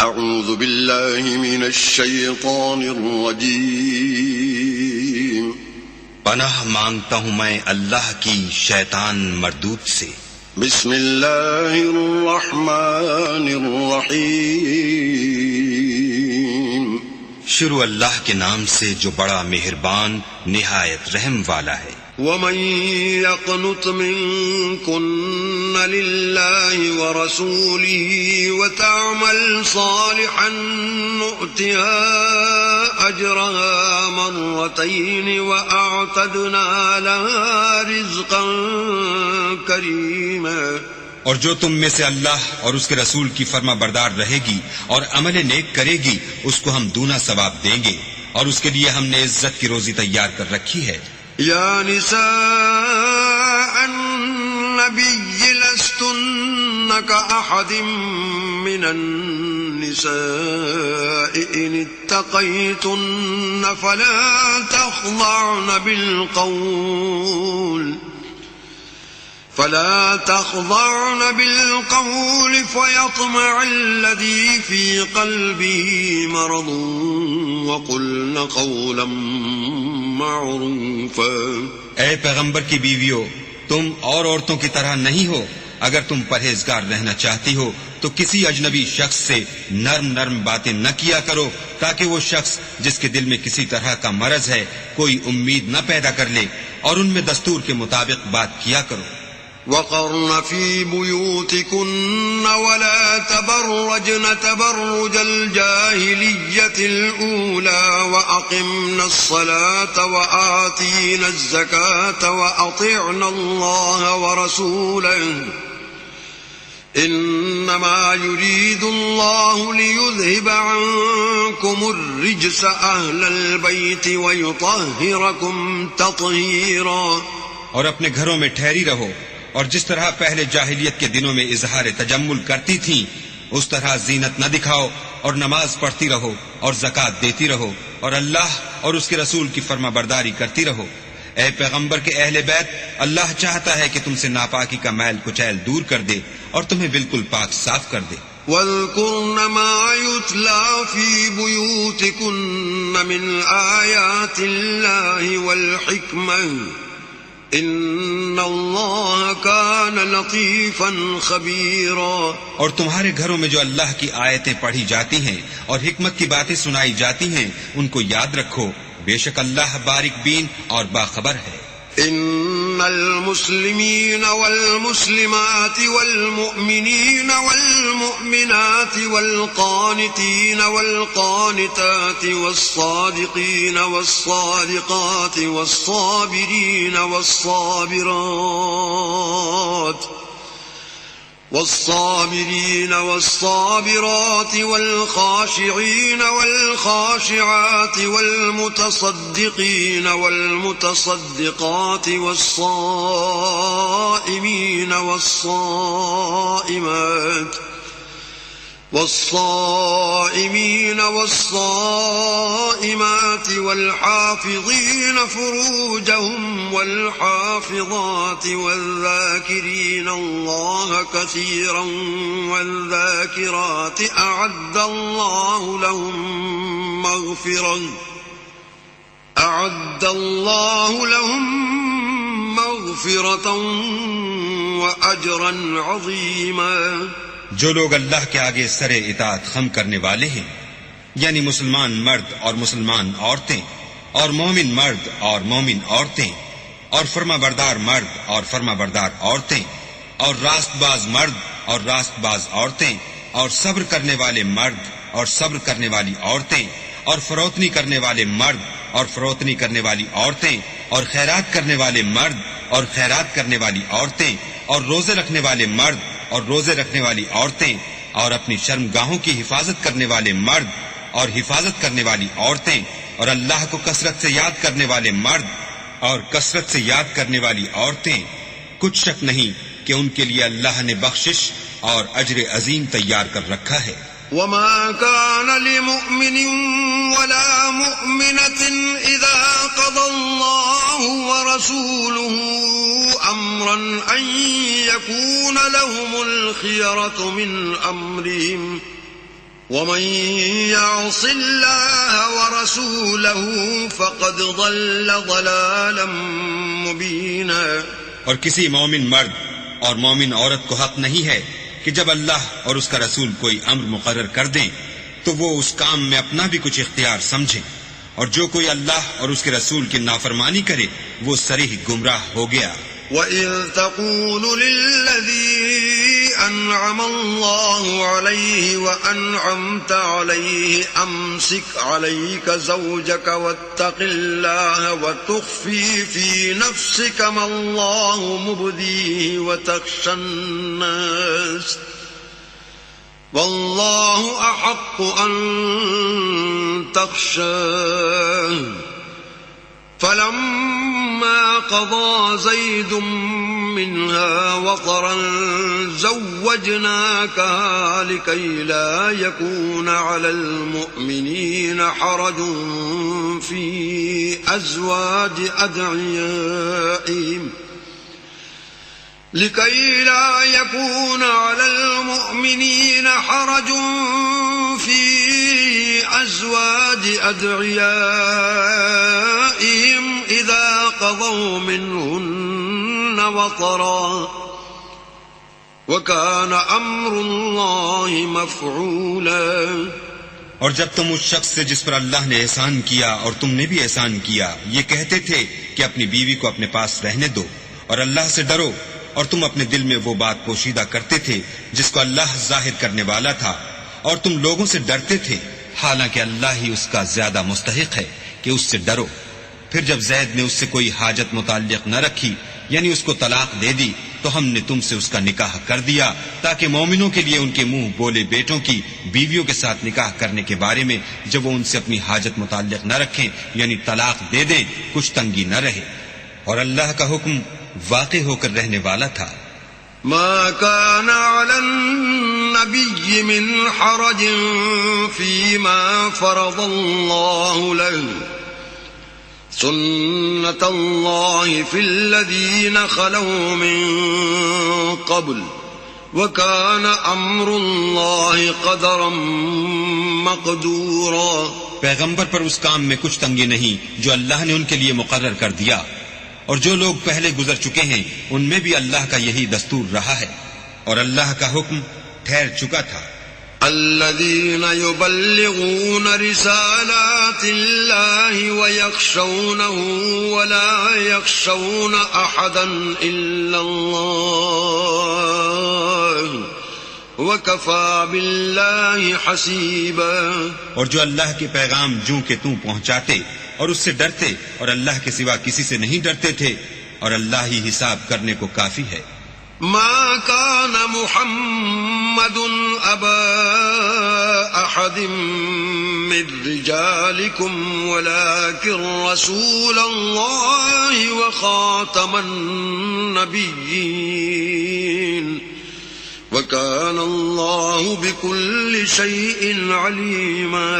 اعوذ باللہ من الشیطان الرجیم پناہ مانگتا ہوں میں اللہ کی شیطان مردود سے. بسم اللہ الرحمن الرحیم شروع اللہ کے نام سے جو بڑا مہربان نہایت رحم والا ہے. ومن يقنط منكن لله ورسوله وتعمل صالحا نؤتها أجرها مرتين وأعتدنا لها رزقا كريما. اور جو تم میں سے اللہ اور اس کے رسول کی فرما بردار رہے گی اور عمل نیک کرے گی اس کو ہم دونا ثواب دیں گے اور اس کے لیے ہم نے عزت کی روزی تیار کر رکھی ہے. یا نساء النبی لستن كأحد من النساء ان اتقیتن فلا تخضعن بالقول فيطمع الذي في قلبه مرض وقلن قولا معروفا. اے پیغمبر کی بیویوں، تم اور عورتوں کی طرح نہیں ہو. اگر تم پرہیزگار رہنا چاہتی ہو تو کسی اجنبی شخص سے نرم نرم باتیں نہ کیا کرو تاکہ وہ شخص جس کے دل میں کسی طرح کا مرض ہے کوئی امید نہ پیدا کر لے، اور ان میں دستور کے مطابق بات کیا کرو. وقرن في بيوتكن ولا تبرجن تبرج الجاهلية الأولى وأقمنا الصلاة وآتينا الزكاة وأطعنا الله ورسوله إنما يريد الله ليذهب عنكم الرجس أهل البيت ويطهركم تطهيرا. اور اپنے گھروں میں ٹھہری رہو اور جس طرح پہلے جاہلیت کے دنوں میں اظہار تجمل کرتی تھیں اس طرح زینت نہ دکھاؤ اور نماز پڑھتی رہو اور زکوٰۃ دیتی رہو اور اللہ اور اس کے رسول کی فرما برداری کرتی رہو. اے پیغمبر کے اہل بیت، اللہ چاہتا ہے کہ تم سے ناپاکی کا میل کچیل دور کر دے اور تمہیں بالکل پاک صاف کر دے. وَاذْكُرْنَ مَا يُتْلَى فِي بُيُوتِكُنَّ مِنْ آيَاتِ اللَّهِ وَالْحِكْمَةِ ان اللہ کان لطیفا خبیرا. اور تمہارے گھروں میں جو اللہ کی آیتیں پڑھی جاتی ہیں اور حکمت کی باتیں سنائی جاتی ہیں ان کو یاد رکھو، بے شک اللہ باریک بین اور باخبر ہے. ان المسلمین والمسلمات والمؤمنین والمؤمنات والقانتین والقانتات والصادقین والصادقات والصابرین والصابرات والخاشعين والخاشعات والمتصدقين والمتصدقات والصائمين والصائمات والحافظين فروجهم والحافظات والذاكرين الله كثيرا والذاكرات أعد الله لهم مغفرة وأجرا عظيما. جو لوگ اللہ کے آگے سر اطاعت خم کرنے والے ہیں، یعنی مسلمان مرد اور مسلمان عورتیں اور مومن مرد اور مومن عورتیں اور فرما بردار مرد اور فرما بردار عورتیں اور راست باز مرد اور راست باز عورتیں اور صبر کرنے والے مرد اور صبر کرنے والی عورتیں اور فروتنی کرنے والے مرد اور فروتنی کرنے والی عورتیں اور خیرات کرنے والے مرد اور خیرات کرنے والی عورتیں اور روزے رکھنے والے مرد اور روزے رکھنے والی عورتیں اور اپنی شرمگاہوں کی حفاظت کرنے والے مرد اور حفاظت کرنے والی عورتیں اور اللہ کو کثرت سے یاد کرنے والے مرد اور کثرت سے یاد کرنے والی عورتیں، کچھ شک نہیں کہ ان کے لیے اللہ نے بخشش اور اجر عظیم تیار کر رکھا ہے. وما كان لمؤمن ولا مؤمنة إذا قضى الله ورسوله أمرا أن يكون لهم الخيرة من أمرهم ومن يعص الله ورسوله فقد ضل ضلالا مبينا. اور کسی مومن مرد اور مومن عورت کو حق نہیں ہے کہ جب اللہ اور اس کا رسول کوئی امر مقرر کر دیں تو وہ اس کام میں اپنا بھی کچھ اختیار سمجھیں، اور جو کوئی اللہ اور اس کے رسول کی نافرمانی کرے وہ صریح گمراہ ہو گیا. وَإِذْ تَقُولُ لِلَّذِي أَنْعَمَ اللَّهُ عَلَيْهِ وَأَنْعَمْتَ عَلَيْهِ أَمْسِكْ عَلَيْكَ زَوْجَكَ وَاتَّقِ اللَّهَ وَتُخْفِي فِي نَفْسِكَ مَا اللَّهُ مُبْدِيهِ وَتَخْشَى النَّاسَ وَاللَّهُ أَحَقُّ أَن تَخْشَاهُ. فَلَمَّا قَضَى زَيْدٌ مِّنْهَا وَطَرًا زَوَّجْنَاكَهَا لِكَيْ لَا يَكُونَ عَلَى الْمُؤْمِنِينَ حَرَجٌ فِي أَزْوَاجِ أَدْعِيَائِهِمْ لكي لا يكون على المؤمنين حرج في أزواج أدعيائهم إذا قضوا منهن وطرا وكان أمر الله مفعولا. اور جب تم اس شخص سے جس پر اللہ نے احسان کیا اور تم نے بھی احسان کیا یہ کہتے تھے کہ اپنی بیوی کو اپنے پاس رہنے دو اور اللہ سے ڈرو، اور تم اپنے دل میں وہ بات پوشیدہ کرتے تھے جس کو اللہ ظاہر کرنے والا تھا، اور تم لوگوں سے ڈرتے تھے، حالانکہ اللہ ہی اس کا زیادہ مستحق ہے کہ اس سے ڈرو. پھر جب زید نے اس سے کوئی حاجت متعلق نہ رکھی یعنی اس کو طلاق دے دی تو ہم نے تم سے اس کا نکاح کر دیا تاکہ مومنوں کے لیے ان کے منہ بولے بیٹوں کی بیویوں کے ساتھ نکاح کرنے کے بارے میں جب وہ ان سے اپنی حاجت متعلق نہ رکھیں یعنی طلاق دے دیں کچھ تنگی نہ رہے. اور اللہ کا حکم واقع ہو کر رہنے والا تھا. ما كان على النبي من حرج فيما فرض الله له سنة الله في الذين خلوا من قبل وكان أمر الله قدرا مقدورا. پیغمبر پر اس کام میں کچھ تنگی نہیں جو اللہ نے ان کے لیے مقرر کر دیا، اور جو لوگ پہلے گزر چکے ہیں ان میں بھی اللہ کا یہی دستور رہا ہے، اور اللہ کا حکم ٹھہر چکا تھا. الذين يبلغون رسالات الله ويخشونه ولا يخشون أحدا إلا الله وَكَفَى بِاللَّهِ حَسِيبًا. اور جو اللہ کے پیغام جوں کہ توں پہنچاتے اور اس سے ڈرتے اور اللہ کے سوا کسی سے نہیں ڈرتے تھے، اور اللہ ہی حساب کرنے کو کافی ہے. ما كان محمد أبا أحد من رجالكم ولكن رسول الله وخاتم النبيين وَكَانَ اللَّهُ بِكُلِّ شَيْءٍ عَلِيمًا.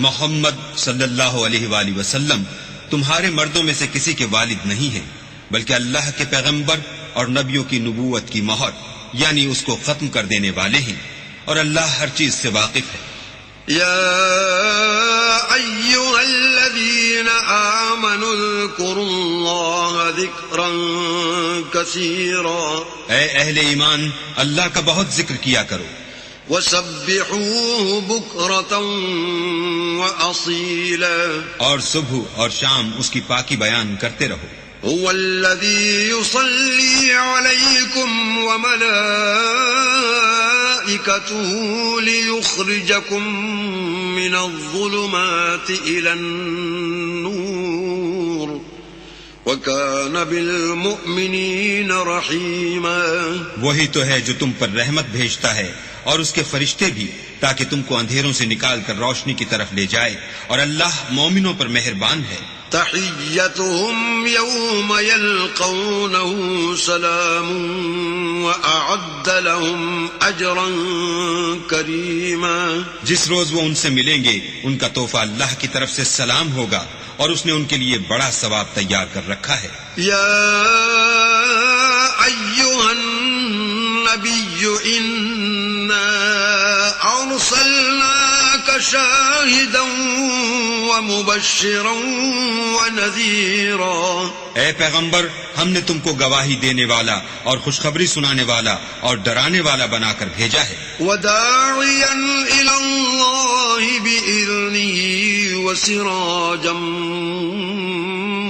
محمد صلی اللہ علیہ وآلہ وسلم تمہارے مردوں میں سے کسی کے والد نہیں ہیں، بلکہ اللہ کے پیغمبر اور نبیوں کی نبوت کی مہر یعنی اس کو ختم کر دینے والے ہیں، اور اللہ ہر چیز سے واقف ہے. يا أيها الذين آمنوا اذكروا الله ذكرا كثيرا. اے اہل ایمان اللہ کا بہت ذکر کیا کرو، وسبحوه بكرة وأصيلا. اور صبح اور شام اس کی پاکی بیان کرتے رہو. هو الذي يصلي عليكم وملائكته ليخرجكم من الظلمات إلى النور وَكَانَ بِالْمُؤْمِنِينَ رَحِيمًا. وہی تو ہے جو تم پر رحمت بھیجتا ہے اور اس کے فرشتے بھی، تاکہ تم کو اندھیروں سے نکال کر روشنی کی طرف لے جائے، اور اللہ مومنوں پر مہربان ہے. تحیتهم یوم یلقونه سلام وأعد لهم اجرا کریما. جس روز وہ ان سے ملیں گے ان کا تحفہ اللہ کی طرف سے سلام ہوگا، اور اس نے ان کے لیے بڑا ثواب تیار کر رکھا ہے. یا ایھا النبی انا ارسلنا شاهدا ومبشرا ونذيرا. اے پیغمبر، ہم نے تم کو گواہی دینے والا اور خوشخبری سنانے والا اور ڈرانے والا بنا کر بھیجا ہے. وداعيا إلى الله بإذنه وسراجا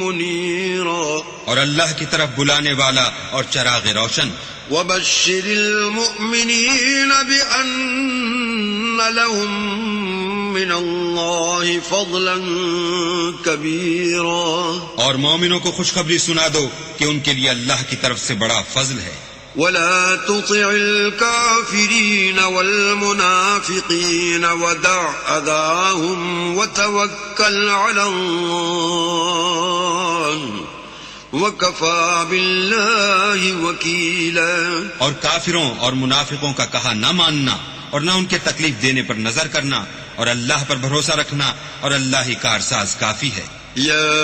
منيرا. اور اللہ کی طرف بلانے والا اور چراغ روشن. وبشر المؤمنين بأن لهم من الله فضلا كبيرا. اور مومنوں کو خوشخبری سنا دو کہ ان کے لیے اللہ کی طرف سے بڑا فضل ہے. ولا تطع الكافرين والمنافقين ودع أذاهم وتوكل على الله وَكَفَى بِاللَّهِ وَكِيلًا. اور کافروں اور منافقوں کا کہا نہ ماننا اور نہ ان کے تکلیف دینے پر نظر کرنا اور اللہ پر بھروسہ رکھنا اور اللہ ہی کارساز کافی ہے. يا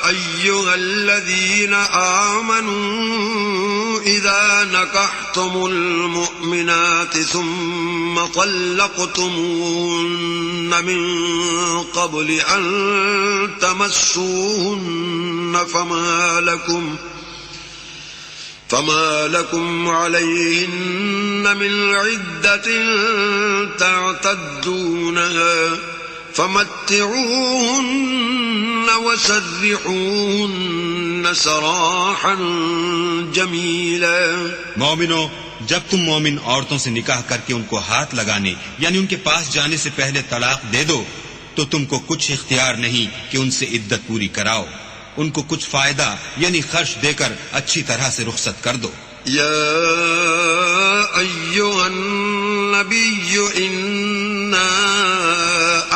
أيها الذين آمنوا إذا نكحتم المؤمنات ثم طلقتموهن من قبل أن تمسوهن فما لكم عليهن من عدة تعتدونها فمتعوهن وسرحوهن سراحا جميلا. مومنو، جب تم مومن عورتوں سے نکاح کر کے ان کو ہاتھ لگانے یعنی ان کے پاس جانے سے پہلے طلاق دے دو تو تم کو کچھ اختیار نہیں کہ ان سے عدت پوری کراؤ. ان کو کچھ فائدہ یعنی خرچ دے کر اچھی طرح سے رخصت کر دو. يا أيها النبي إنا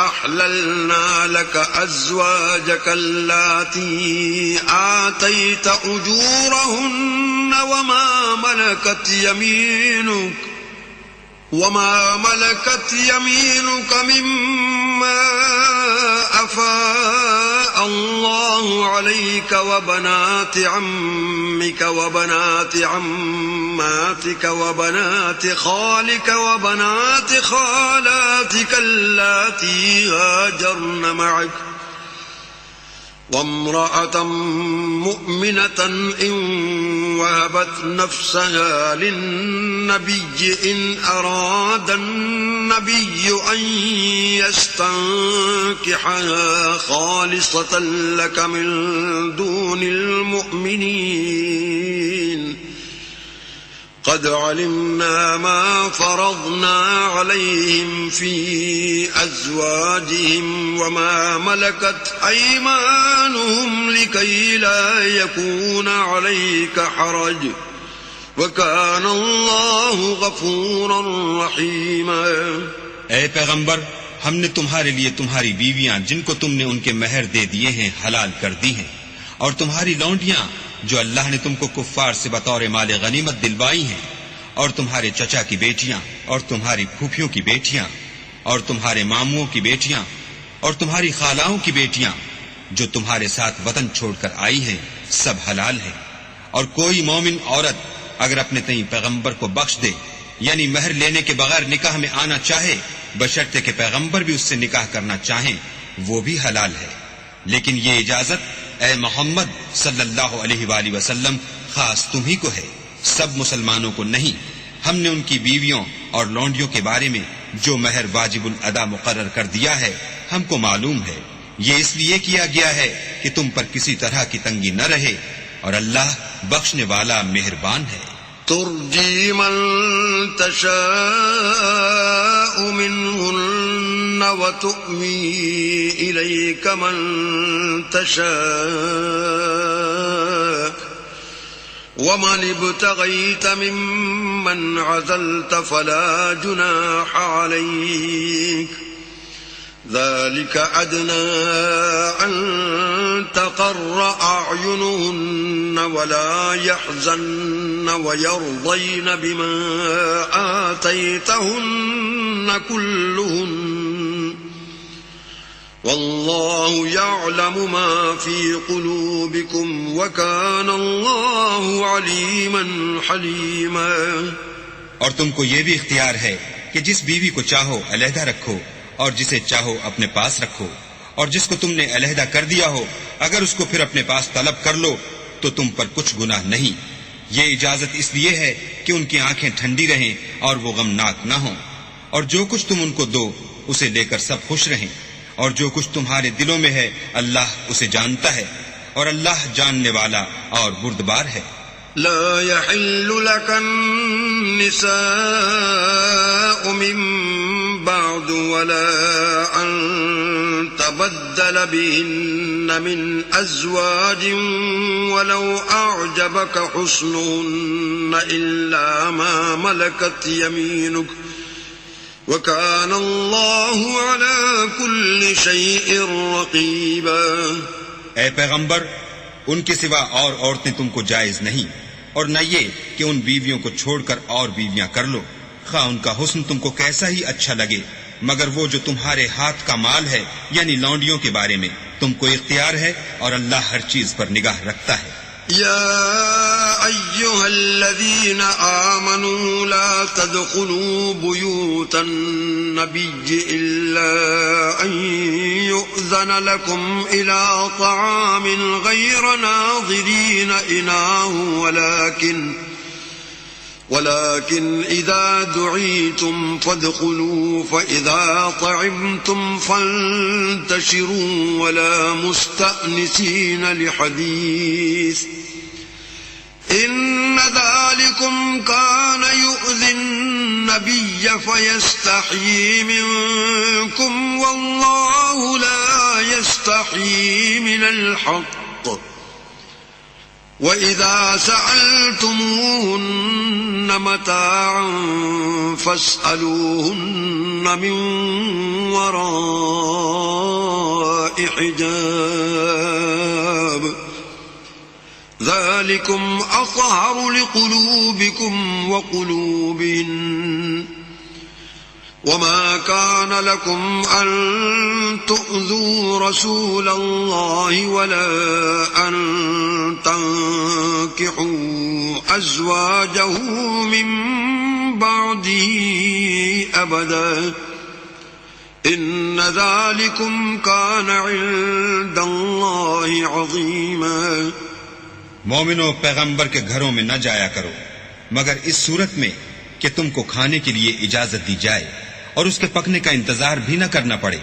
أحللنا لك أزواجك اللاتي آتيت أجورهن وما ملكت يمينك مما أفاء الله عليك وبنات عمك وبنات عماتك وبنات خالك وبنات خالاتك اللاتي هاجرن معك وامرأة مؤمنة إن وهبت نفسها للنبي إن أراد النبي أن يستنكحها خالصة لك من دون المؤمنين قد علمنا ما فرضنا عليهم في أزواجهم وما ملكت أيمانهم لكي لا يكون عليك حرج وكان الله غفورا رحيما. اے پیغمبر، ہم نے تمہارے لیے تمہاری بیویاں جن کو تم نے ان کے مہر دے دیے ہیں حلال کر دی ہیں، اور تمہاری لونڈیاں جو اللہ نے تم کو کفار سے بطور مال غنیمت دلوائی ہیں، اور تمہارے چچا کی بیٹیاں اور تمہاری پھوپھیوں کی بیٹیاں اور تمہارے ماموں کی بیٹیاں اور تمہاری خالاؤں کی بیٹیاں جو تمہارے ساتھ وطن چھوڑ کر آئی ہیں، سب حلال ہیں. اور کوئی مومن عورت اگر اپنے تئیں پیغمبر کو بخش دے یعنی مہر لینے کے بغیر نکاح میں آنا چاہے بشرطے کہ پیغمبر بھی اس سے نکاح کرنا چاہیں، وہ بھی حلال ہے. لیکن یہ اجازت اے محمد صلی اللہ علیہ وآلہ وسلم خاص تم ہی کو ہے، سب مسلمانوں کو نہیں. ہم نے ان کی بیویوں اور لونڈیوں کے بارے میں جو مہر واجب الادا مقرر کر دیا ہے ہم کو معلوم ہے. یہ اس لیے کیا گیا ہے کہ تم پر کسی طرح کی تنگی نہ رہے، اور اللہ بخشنے والا مہربان ہے. ترجی من تشاء منهن وتؤوي إليك من تشاء ومن ابتغيت ممن عزلت فلا جناح عليك ذلك أدنى أن تقر أعينهن ولا يحزن ويرضين بما آتيتهن كلهن والله يعلم ما في قلوبكم وكان الله عليما حليما. اور تم کو یہ بھی اختیار ہے کہ جس بیوی کو چاہو علیحدہ رکھو اور جسے چاہو اپنے پاس رکھو، اور جس کو تم نے علیحدہ کر دیا ہو اگر اس کو پھر اپنے پاس طلب کر لو تو تم پر کچھ گناہ نہیں۔ یہ اجازت اس لیے ہے کہ ان کی آنکھیں ٹھنڈی رہیں اور وہ غمناک نہ ہوں، اور جو کچھ تم ان کو دو اسے لے کر سب خوش رہیں، اور جو کچھ تمہارے دلوں میں ہے اللہ اسے جانتا ہے، اور اللہ جاننے والا اور بردبار ہے۔ لا يحل لك النساء من بعد ولا أن تبدل بهن من أزواج ولو أعجبك حسنهن إلا ما ملكت يمينك وكان الله على كل شيء رقيبا۔ اے پیغمبر، ان کے سوا اور عورتیں تم کو جائز نہیں، اور نہ یہ کہ ان بیویوں کو چھوڑ کر اور بیویاں کر لو، خواہ ان کا حسن تم کو کیسا ہی اچھا لگے، مگر وہ جو تمہارے ہاتھ کا مال ہے یعنی لونڈیوں کے بارے میں تم کو اختیار ہے، اور اللہ ہر چیز پر نگاہ رکھتا ہے۔ يا أيها الذين آمنوا لا تدخلوا بيوت النبي إلا أن يؤذن لكم إلى طعام غير ناظرين إناه ولكن إذا دعيتم فادخلوا فإذا طعمتم فانتشروا ولا مستأنسين لحديث إن ذلكم كان يؤذي النبي فيستحيي منكم والله لا يستحيي من الحق وَإِذَا سَأَلْتُمُوهُنَّ مَتَاعًا فَاسْأَلُوهُنَّ مِنْ وَرَاءِ حِجَابٍ ذَلِكُمْ أَطْهَرُ لِقُلُوبِكُمْ وَقُلُوبِهِنَّ وما كان لكم أن تؤذوا رسول الله ولا أن تنكحوا أزواجه من بعده أبدا إن ذلكم كان عند الله عظيما۔ مومنو، پیغمبر کے گھروں میں نہ جایا کرو مگر اس صورت میں کہ تم کو کھانے کے لیے اجازت دی جائے اور اس کے پکنے کا انتظار بھی نہ کرنا پڑے،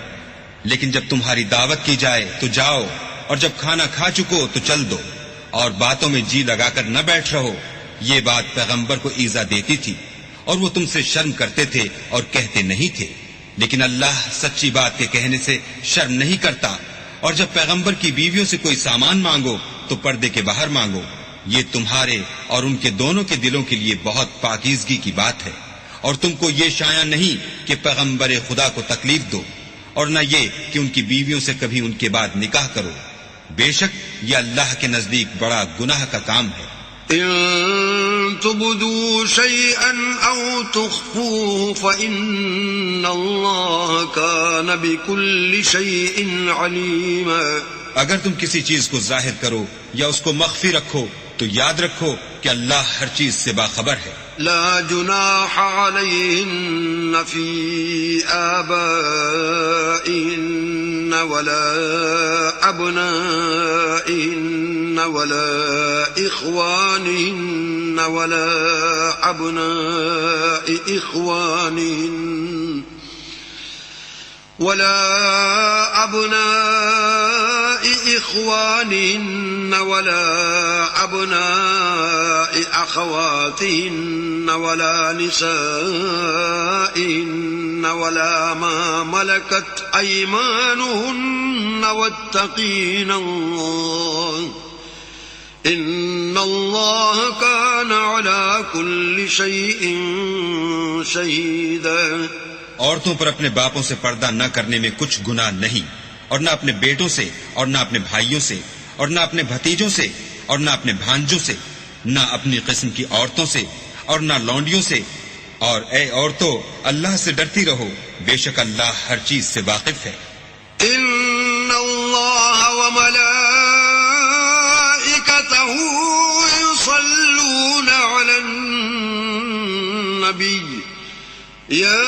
لیکن جب تمہاری دعوت کی جائے تو جاؤ، اور جب کھانا کھا چکو تو چل دو، اور باتوں میں جی لگا کر نہ بیٹھ رہو۔ یہ بات پیغمبر کو ایذا دیتی تھی اور وہ تم سے شرم کرتے تھے اور کہتے نہیں تھے، لیکن اللہ سچی بات کے کہنے سے شرم نہیں کرتا۔ اور جب پیغمبر کی بیویوں سے کوئی سامان مانگو تو پردے کے باہر مانگو، یہ تمہارے اور ان کے دونوں کے دلوں کے لیے بہت پاکیزگی کی بات ہے، اور تم کو یہ شایع نہیں کہ پیغمبر خدا کو تکلیف دو، اور نہ یہ کہ ان کی بیویوں سے کبھی ان کے بعد نکاح کرو، بے شک یہ اللہ کے نزدیک بڑا گناہ کا کام ہے۔ إن تبدوا شيئا أو تخفوه فإن الله كان بكل شيء عليما۔ اگر تم کسی چیز کو ظاہر کرو یا اس کو مخفی رکھو تو یاد رکھو کہ اللہ ہر چیز سے باخبر ہے۔ لا جناح عليهن في آبائهن ولا أبنائهن ولا إخوانهن ولا أبناء إخوانهن ولا أبناء أخواتهن ولا نسائهن ولا ما ملكت أيمانهن واتقين الله إن الله كان على كل شيء شهيدا۔ عورتوں پر اپنے باپوں سے پردہ نہ کرنے میں کچھ گناہ نہیں، اور نہ اپنے بیٹوں سے اور نہ اپنے بھائیوں سے اور نہ اپنے بھتیجوں سے اور نہ اپنے بھانجوں سے، نہ اپنی قسم کی عورتوں سے اور نہ لونڈیوں سے، اور اے عورتوں اللہ سے ڈرتی رہو، بے شک اللہ ہر چیز سے واقف ہے۔ ان اللہ وملائکتہ یصلون علی النبی يا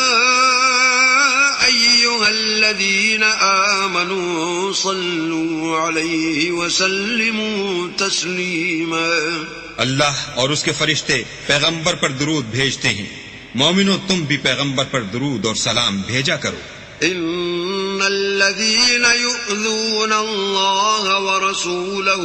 أيها الذين آمنوا صلوا عليه وسلموا تسليما. اللہ اور اس کے فرشتے پیغمبر پر درود بھیجتے ہیں، مومنو تم بھی پیغمبر پر درود اور سلام بھیجا کرو. إن الذين يؤذون الله ورسوله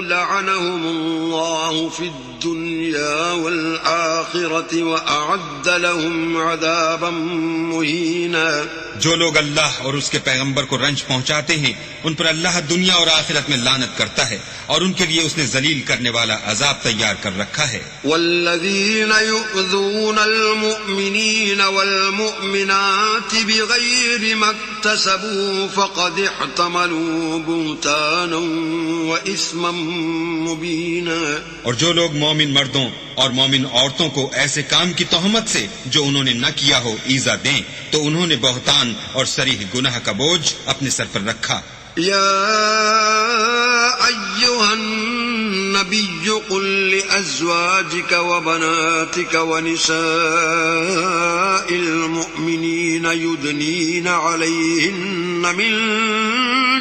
لعنهم الله في الدنيا والآخرة وأعد لهم عذابا مهينا. جو لوگ اللہ اور اس کے پیغمبر کو رنج پہنچاتے ہیں ان پر اللہ دنیا اور آخرت میں لعنت کرتا ہے اور ان کے لیے اس نے ذلیل کرنے والا عذاب تیار کر رکھا ہے. والذين يؤذون المؤمنين والمؤمنات بغير ما اكتسبوا فقد احتملوا بهتانا وإثما مبينا. اور جو لوگ مومن مردوں اور مومن عورتوں کو ایسے کام کی تہمت سے جو انہوں نے نہ کیا ہو ایذا دیں تو انہوں نے بہتان اور صریح گناہ کا بوجھ اپنے سر پر رکھا. يا أيها النبي قل لأزواجك وبناتك ونساء المؤمنين يدنين عليهن من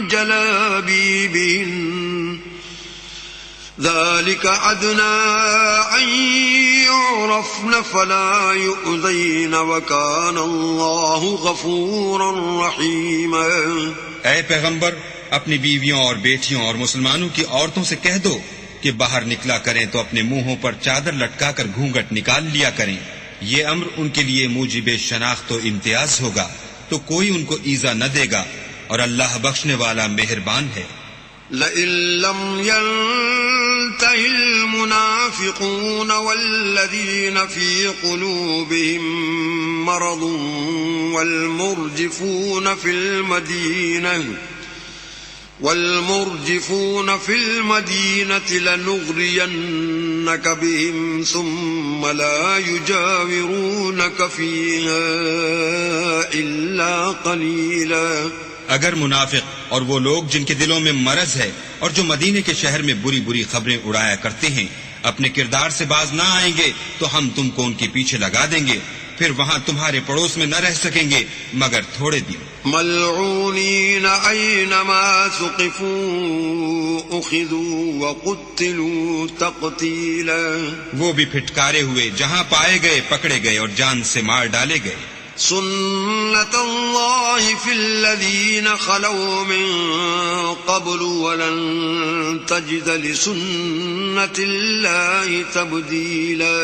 جلابيبهن ذلك أدنى أن يعرفن فلا يؤذين وكان الله غفورا رحيما. اے پیغمبر اپنی بیویوں اور بیٹیوں اور مسلمانوں کی عورتوں سے کہہ دو کہ باہر نکلا کریں تو اپنے منہوں پر چادر لٹکا کر گھونگھٹ نکال لیا کریں. یہ امر ان کے لیے موجب شناخت و امتیاز ہوگا تو کوئی ان کو ایذا نہ دے گا اور اللہ بخشنے والا مہربان ہے. لئن لم ينته المنافقون والذين في قلوبهم مرض والمرجفون في المدينة لنغرينك بهم ثم لا يجاورونك فيها إلا قليلا. اگر منافق اور وہ لوگ جن کے دلوں میں مرض ہے اور جو مدینے کے شہر میں بری بری خبریں اڑایا کرتے ہیں اپنے کردار سے باز نہ آئیں گے تو ہم تم کو ان کے پیچھے لگا دیں گے، پھر وہاں تمہارے پڑوس میں نہ رہ سکیں گے مگر تھوڑے دن. ملعونین اینما ثقفوا اخذوا وقتلوا تقتیلا. وہ بھی پھٹکارے ہوئے جہاں پائے گئے پکڑے گئے اور جان سے مار ڈالے گئے. سنت اللہ فی الذین خلوا من قبل ولن تجد لسنت اللہ تبدیلا.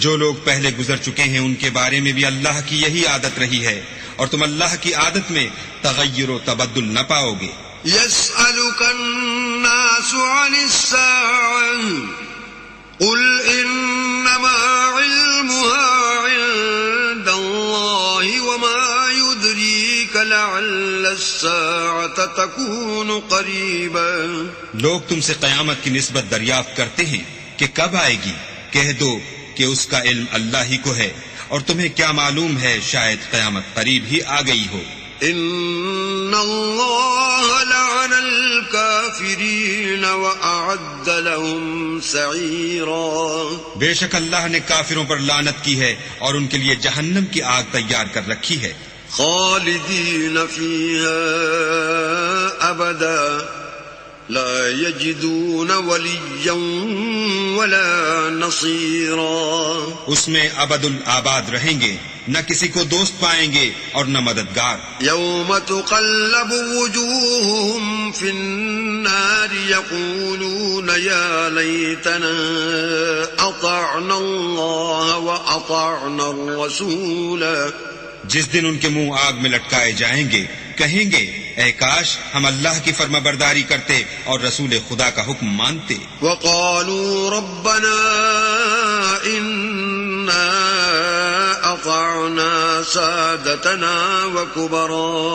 جو لوگ پہلے گزر چکے ہیں ان کے بارے میں بھی اللہ کی یہی عادت رہی ہے اور تم اللہ کی عادت میں تغیر و تبدل نہ پاؤ گے. یسألک الناس عن الساعة قل انما علمها عند الله وما يدريك لعل الساعة تكون قريبا. لوگ تم سے قیامت کی نسبت دریافت کرتے ہیں کہ کب آئے گی، کہہ دو کہ اس کا علم اللہ ہی کو ہے اور تمہیں کیا معلوم ہے شاید قیامت قریب ہی آ گئی ہو. ان اللہ لعن الکافرین واعد لهم سعیرا. بے شک اللہ نے کافروں پر لعنت کی ہے اور ان کے لیے جہنم کی آگ تیار کر رکھی ہے. خالدین فیہا ابدا لا یجدون ولیا ولا نصیرا. اس میں ابد الآباد رہیں گے، نہ کسی کو دوست پائیں گے اور نہ مددگار. یوم تقلب وجوہہم فی النار یقولون یا لیتنا اطعنا اللہ واطعنا الرسول. جس دن ان کے منہ آگ میں لٹکائے جائیں گے کہیں گے اے کاش ہم اللہ کی فرما برداری کرتے اور رسول خدا کا حکم مانتے. وقالوا ربنا اننا اطعنا سادتنا وكبراءنا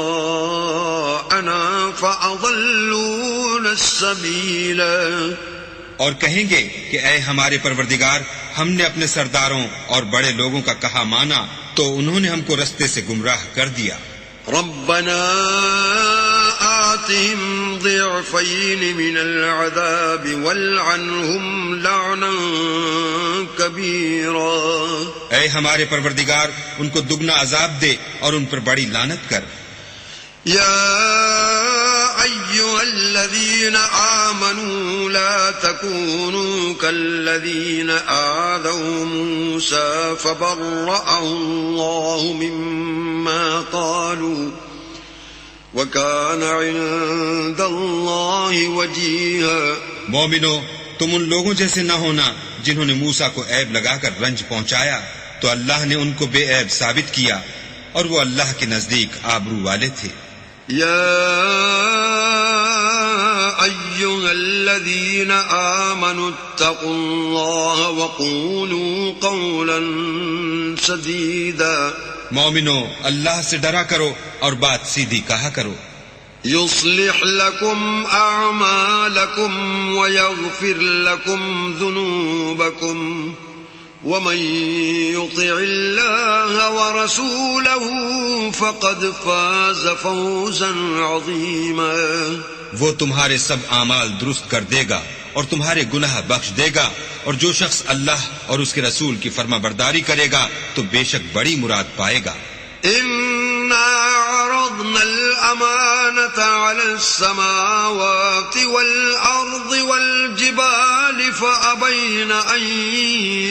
فاضلونا السبيل. اور کہیں گے کہ اے ہمارے پروردگار ہم نے اپنے سرداروں اور بڑے لوگوں کا کہا مانا تو انہوں نے ہم کو رستے سے گمراہ کر دیا. ربنا آتهم ضعفين من العذاب والعنهم لعنا كبيرا. اے ہمارے پروردگار ان کو دگنا عذاب دے اور ان پر بڑی لعنت کر. يا أيها الذين آمنوا لا تكونوا كالذين آذوا موسى فبرأه الله مما قالوا وكان عند الله وجيها. مومنو تم ان لوگوں جیسے نہ ہونا جنہوں نے موسیٰ کو عیب لگا کر رنج پہنچایا تو اللہ نے ان کو بے عیب ثابت کیا اور وہ اللہ کے نزدیک آبرو والے تھے. يا أيها الذين آمنوا اتقوا الله وقولوا قولا سديدا. مومنو اللہ سے ڈرا کرو اور بات سیدھی کہا کرو. يصلح لكم أعمالكم ويغفر لكم ذنوبكم ومن يطع الله ورسوله فقد فاز فوزا عظيما. وہ تمہارے سب اعمال درست کر دے گا اور تمہارے گناہ بخش دے گا، اور جو شخص اللہ اور اس کے رسول کی فرما برداری کرے گا تو بے شک بڑی مراد پائے گا. إنا عرضنا الأمانة على السماوات والأرض والجبال فأبين أن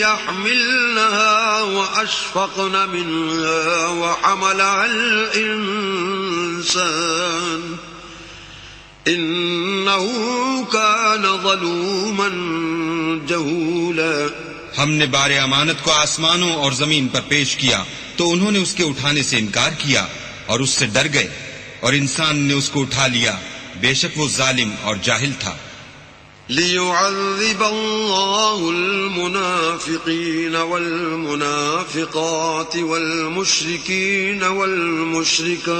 يحملنها وأشفقن منها وحملها الإنسان إنه كان ظلوما جهولا. ہم نے بار امانت کو آسمانوں اور زمین پر پیش کیا تو انہوں نے اس کے اٹھانے سے انکار کیا اور اس سے ڈر گئے، اور انسان نے اس کو اٹھا لیا، بے شک وہ ظالم اور جاہل تھا. ليعذب الله المنافقين والمنافقات والمشركين والمشركات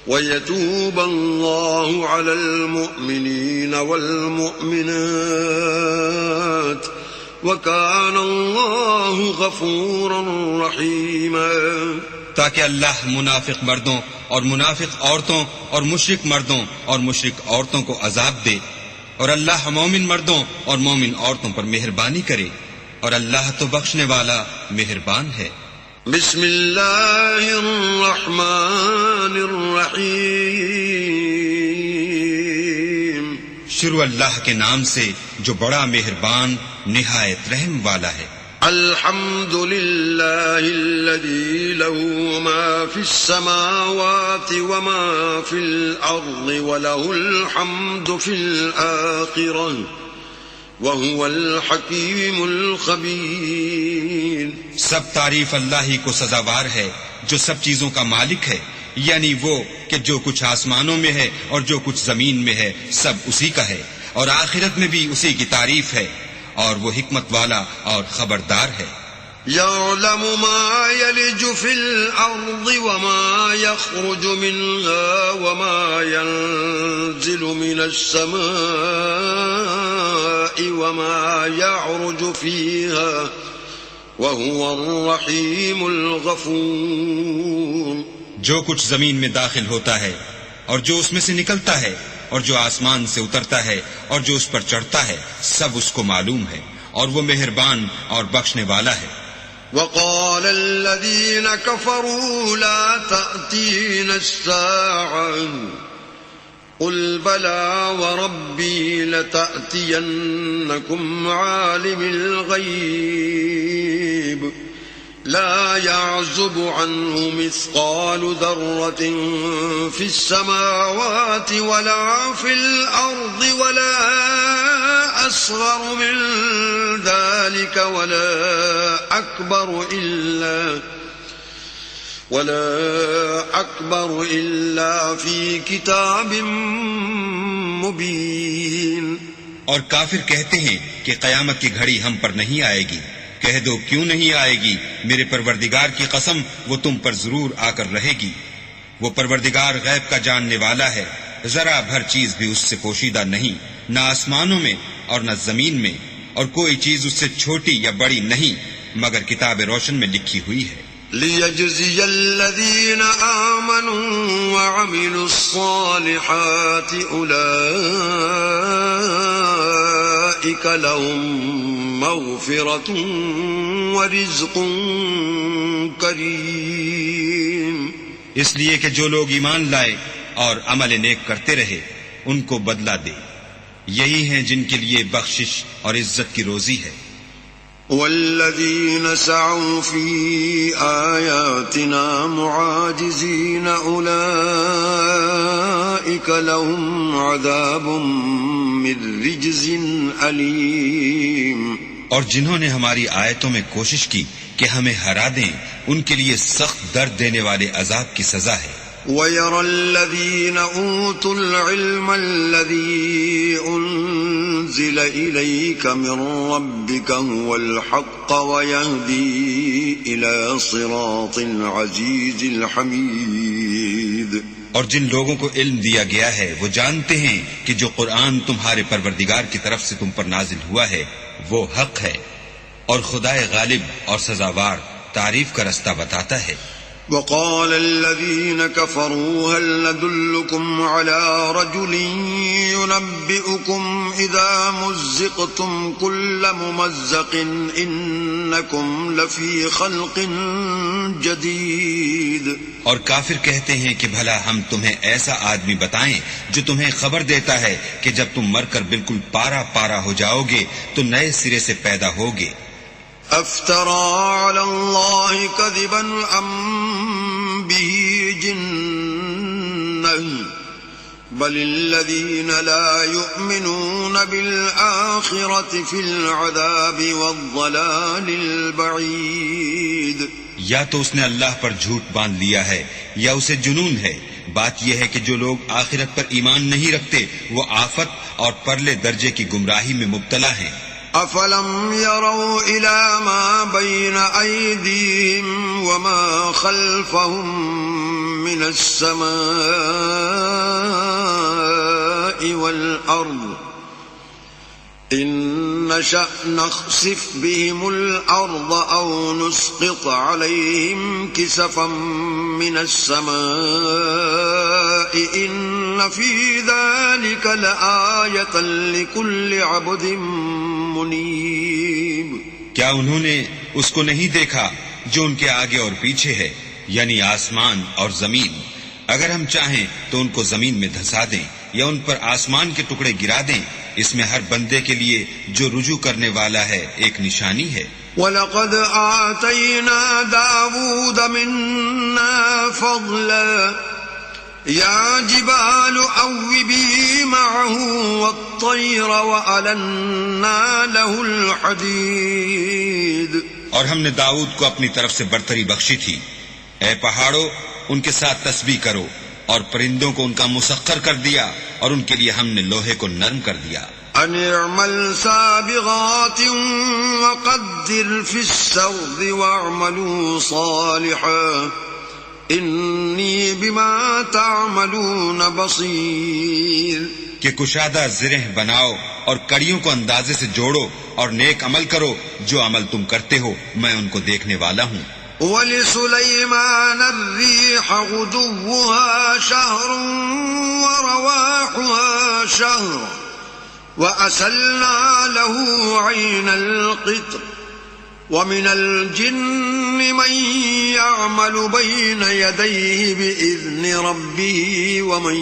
ويتوب الله على المؤمنين والمؤمنات وكان الله غفورا رحيما. تاکہ اللہ منافق مردوں اور منافق عورتوں اور مشرک مردوں اور مشرک عورتوں کو عذاب دے، اور اللہ مومن مردوں اور مومن عورتوں پر مہربانی کرے، اور اللہ تو بخشنے والا مہربان ہے. بسم اللہ الرحمن الرحیم. شروع اللہ کے نام سے جو بڑا مہربان نہایت رحم والا ہے. الحمد للہ الذی له ما فی السماوات وما فی الارض وله الحمد فی الآخرہ وهو الحکیم الخبیر. سب تعریف اللہ ہی کو سزاوار ہے جو سب چیزوں کا مالک ہے، یعنی وہ کہ جو کچھ آسمانوں میں ہے اور جو کچھ زمین میں ہے سب اسی کا ہے، اور آخرت میں بھی اسی کی تعریف ہے، اور وہ حکمت والا اور خبردار ہے. يعلم ما يلج في الأرض وما يخرج منها وما ينزل من السماء وما يعرج فيها وهو الرحيم الغفور. جو کچھ زمین میں داخل ہوتا ہے اور جو اس میں سے نکلتا ہے اور جو آسمان سے اترتا ہے اور جو اس پر چڑھتا ہے سب اس کو معلوم ہے، اور وہ مہربان اور بخشنے والا ہے. وقال الذين كفروا لا تأتينا الساعة قل بلى وربي لتأتينكم عالم الغيب لا يعزب عنه مثقال ذرة في السماوات ولا في الأرض ولا أصغر من ذلك ولا أكبر إلا في كتاب مبين. اور کافر کہتے ہیں کہ قیامت کی گھڑی ہم پر نہیں آئے گی. کہہ دو کیوں نہیں آئے گی، میرے پروردگار کی قسم وہ تم پر ضرور آ کر رہے گی. وہ پروردگار غیب کا جاننے والا ہے، ذرا بھر چیز بھی اس سے پوشیدہ نہیں، نہ آسمانوں میں اور نہ زمین میں، اور کوئی چیز اس سے چھوٹی یا بڑی نہیں مگر کتاب روشن میں لکھی ہوئی ہے. لِيَجْزِيَ الَّذِينَ آمَنُوا وَعَمِلُوا الصَّالِحَاتِ أُولَئِكَ أولئك لهم مغفرة ورزق كريم. اس لیے کہ جو لوگ ایمان لائے اور عمل نیک کرتے رہے ان کو بدلہ دے، یہی ہیں جن کے لیے بخشش اور عزت کی روزی ہے. والذين سعوا في آياتنا معاجزين أولئك لهم عذاب من رجز أليم. اور جنہوں نے ہماری آیتوں میں کوشش کی کہ ہمیں ہرا دیں ان کے لیے سخت درد دینے والے عذاب کی سزا ہے. وَيَرَى الَّذِينَ أُوتُوا الْعِلْمَ الَّذِي أُنزِلَ إِلَيْكَ مِن رَّبِّكَ هُوَ الْحَقَّ وَيَهْدِي إِلَى صِرَاطِ الْعَزِيزِ الْحَمِيدِ. اور جن لوگوں کو علم دیا گیا ہے وہ جانتے ہیں کہ جو قرآن تمہارے پروردگار کی طرف سے تم پر نازل ہوا ہے وہ حق ہے اور خدائے غالب اور سزاوار تعریف کا رستہ بتاتا ہے. وقال الذين كفروا هل ندلكم على رجل ينبئكم إذا مزقتم كل ممزق إنكم لفي خلق جديد. اور کافر کہتے ہیں کہ بھلا ہم تمہیں ایسا آدمی بتائیں جو تمہیں خبر دیتا ہے کہ جب تم مر کر بالکل پارا پارا ہو جاؤ گے تو نئے سرے سے پیدا ہوگے. افترى على الله كذبا ام به جنة بل الذين لا يؤمنون بالآخرة في العذاب والضلال البعيد. یا تو اس نے اللہ پر جھوٹ باندھ لیا ہے یا اسے جنون ہے. بات یہ ہے کہ جو لوگ آخرت پر ایمان نہیں رکھتے وہ آفت اور پرلے درجے کی گمراہی میں مبتلا ہیں. افلم يروا الى ما بين ايديهم وما خلفهم من السماء والارض ان نشأ نخسف بهم الارض او نسقط عليهم كسفا من السماء ان في ذلك لآية لكل عبد منیب. کیا انہوں نے اس کو نہیں دیکھا جو ان کے آگے اور پیچھے ہے یعنی آسمان اور زمین؟ اگر ہم چاہیں تو ان کو زمین میں دھسا دیں یا ان پر آسمان کے ٹکڑے گرا دیں. اس میں ہر بندے کے لیے جو رجوع کرنے والا ہے ایک نشانی ہے. وَلَقَدْ آتَيْنَا دَاوُودَ مِنَّا فَضْلًا يَا جِبَالُ أَوِّبِي مَعَهُ وَالطَّيْرَ وَأَلَنَّا لَهُ الْحَدِيدَ. اور ہم نے داؤد کو اپنی طرف سے برتری بخشی تھی. اے پہاڑوں ان کے ساتھ تسبیح کرو اور پرندوں کو ان کا مسخر کر دیا اور ان کے لیے ہم نے لوہے کو نرم کر دیا. ان اعمل سابغات وقدر في السرد واعملوا صالحا انی بما تعملون بصیر. کہ کشادہ زرہ بناؤ اور کڑیوں کو اندازے سے جوڑو اور نیک عمل کرو، جو عمل تم کرتے ہو میں ان کو دیکھنے والا ہوں. وَلِسُلَيْمَانَ الرِّيحَ غُدُوُّهَا شَهْرٌ وَرَوَاحُهَا شَهْرٌ وَأَسَلْنَا لَهُ عَيْنَ الْقِطْرِ وَمِنَ الْجِنِّ مَن يَعْمَلُ بَيْنَ يَدَيْهِ بِإِذْنِ رَبِّهِ وَمَن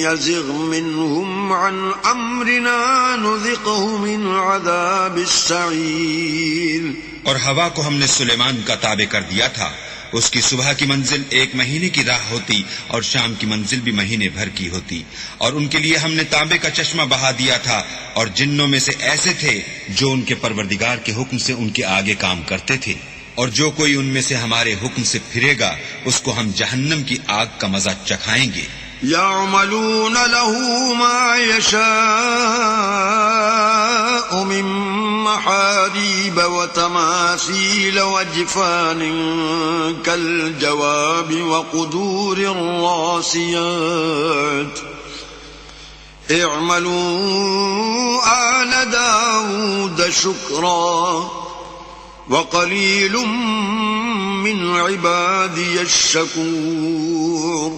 يَزِغْ مِنْهُمْ عَنْ أَمْرِنَا نُذِقْهُ مِنْ عَذَابِ السَّعِيرِ. اور ہوا کو ہم نے سلیمان کا تابع کر دیا تھا. اس کی صبح کی منزل 1 مہینے کی راہ ہوتی اور شام کی منزل بھی مہینے بھر کی ہوتی. اور ان کے لیے ہم نے تانبے کا چشمہ بہا دیا تھا. اور جنوں میں سے ایسے تھے جو ان کے پروردگار کے حکم سے ان کے آگے کام کرتے تھے. اور جو کوئی ان میں سے ہمارے حکم سے پھرے گا اس کو ہم جہنم کی آگ کا مزہ چکھائیں گے. يعملون له ما يشاء من محاريب وتماثيل وجفان كالجواب وقدور الراسيات اعملوا آل داود شكرا وقليل من عبادي الشكور.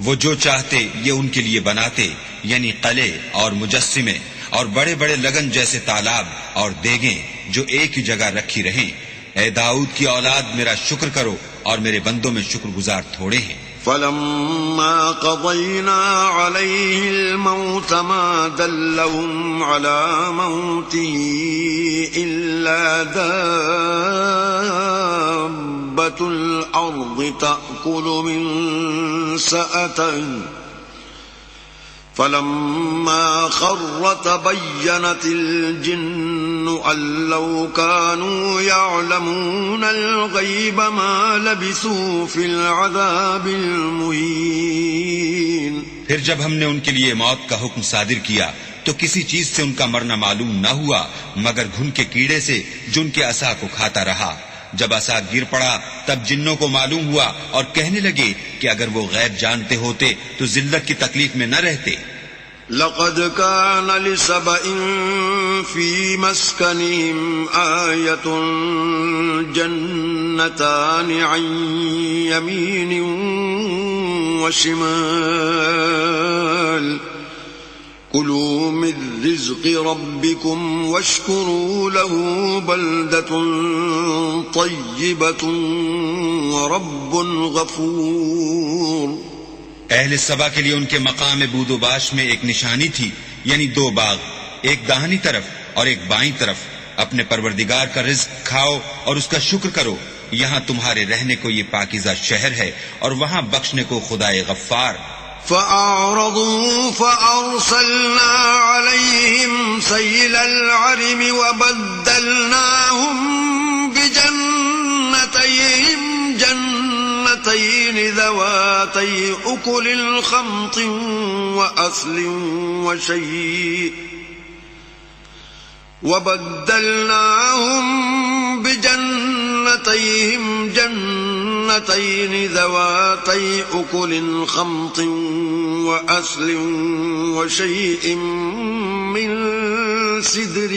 وہ جو چاہتے یہ ان کے لیے بناتے یعنی قلعے اور مجسمے اور بڑے بڑے لگن جیسے تالاب اور دیگیں جو ایک ہی جگہ رکھی رہیں. اے داؤد کی اولاد میرا شکر کرو اور میرے بندوں میں شکر گزار تھوڑے ہیں. فلما قضينا عليه الموت ما دلهم على موته إلا دابة الأرض تأكل من سأته فلما خر تبينت الجن أن لو كانوا يعلمون الغيب ما لبثوا في العذاب المهين. پھر جب ہم نے ان کے لیے موت کا حکم صادر کیا تو کسی چیز سے ان کا مرنا معلوم نہ ہوا مگر گھن کے کیڑے سے جو ان کے عصا کو کھاتا رہا. جب عصا گر پڑا تب جنوں کو معلوم ہوا اور کہنے لگے کہ اگر وہ غیب جانتے ہوتے تو ذلت کی تکلیف میں نہ رہتے. لقد كان لسبإ في مسكنهم آية جنتان عن يمين وشمال كلوا من رزق ربكم واشكروا له بلدة طيبة ورب غفور. اہل سبا کے لیے ان کے مقام بود و باش میں ایک نشانی تھی، یعنی دو باغ، ایک داہنی طرف اور ایک بائیں طرف. اپنے پروردگار کا رزق کھاؤ اور اس کا شکر کرو. یہاں تمہارے رہنے کو یہ پاکیزہ شہر ہے اور وہاں بخشنے کو خدائے غفار. فأعرضوا فأرسلنا عليهم سيل العرم وبدلناهم جنتين ذواتي أكل خمط وأثل وبدلناهم بجنتين ذواتي أكل خمط وأثل وشيء من سدر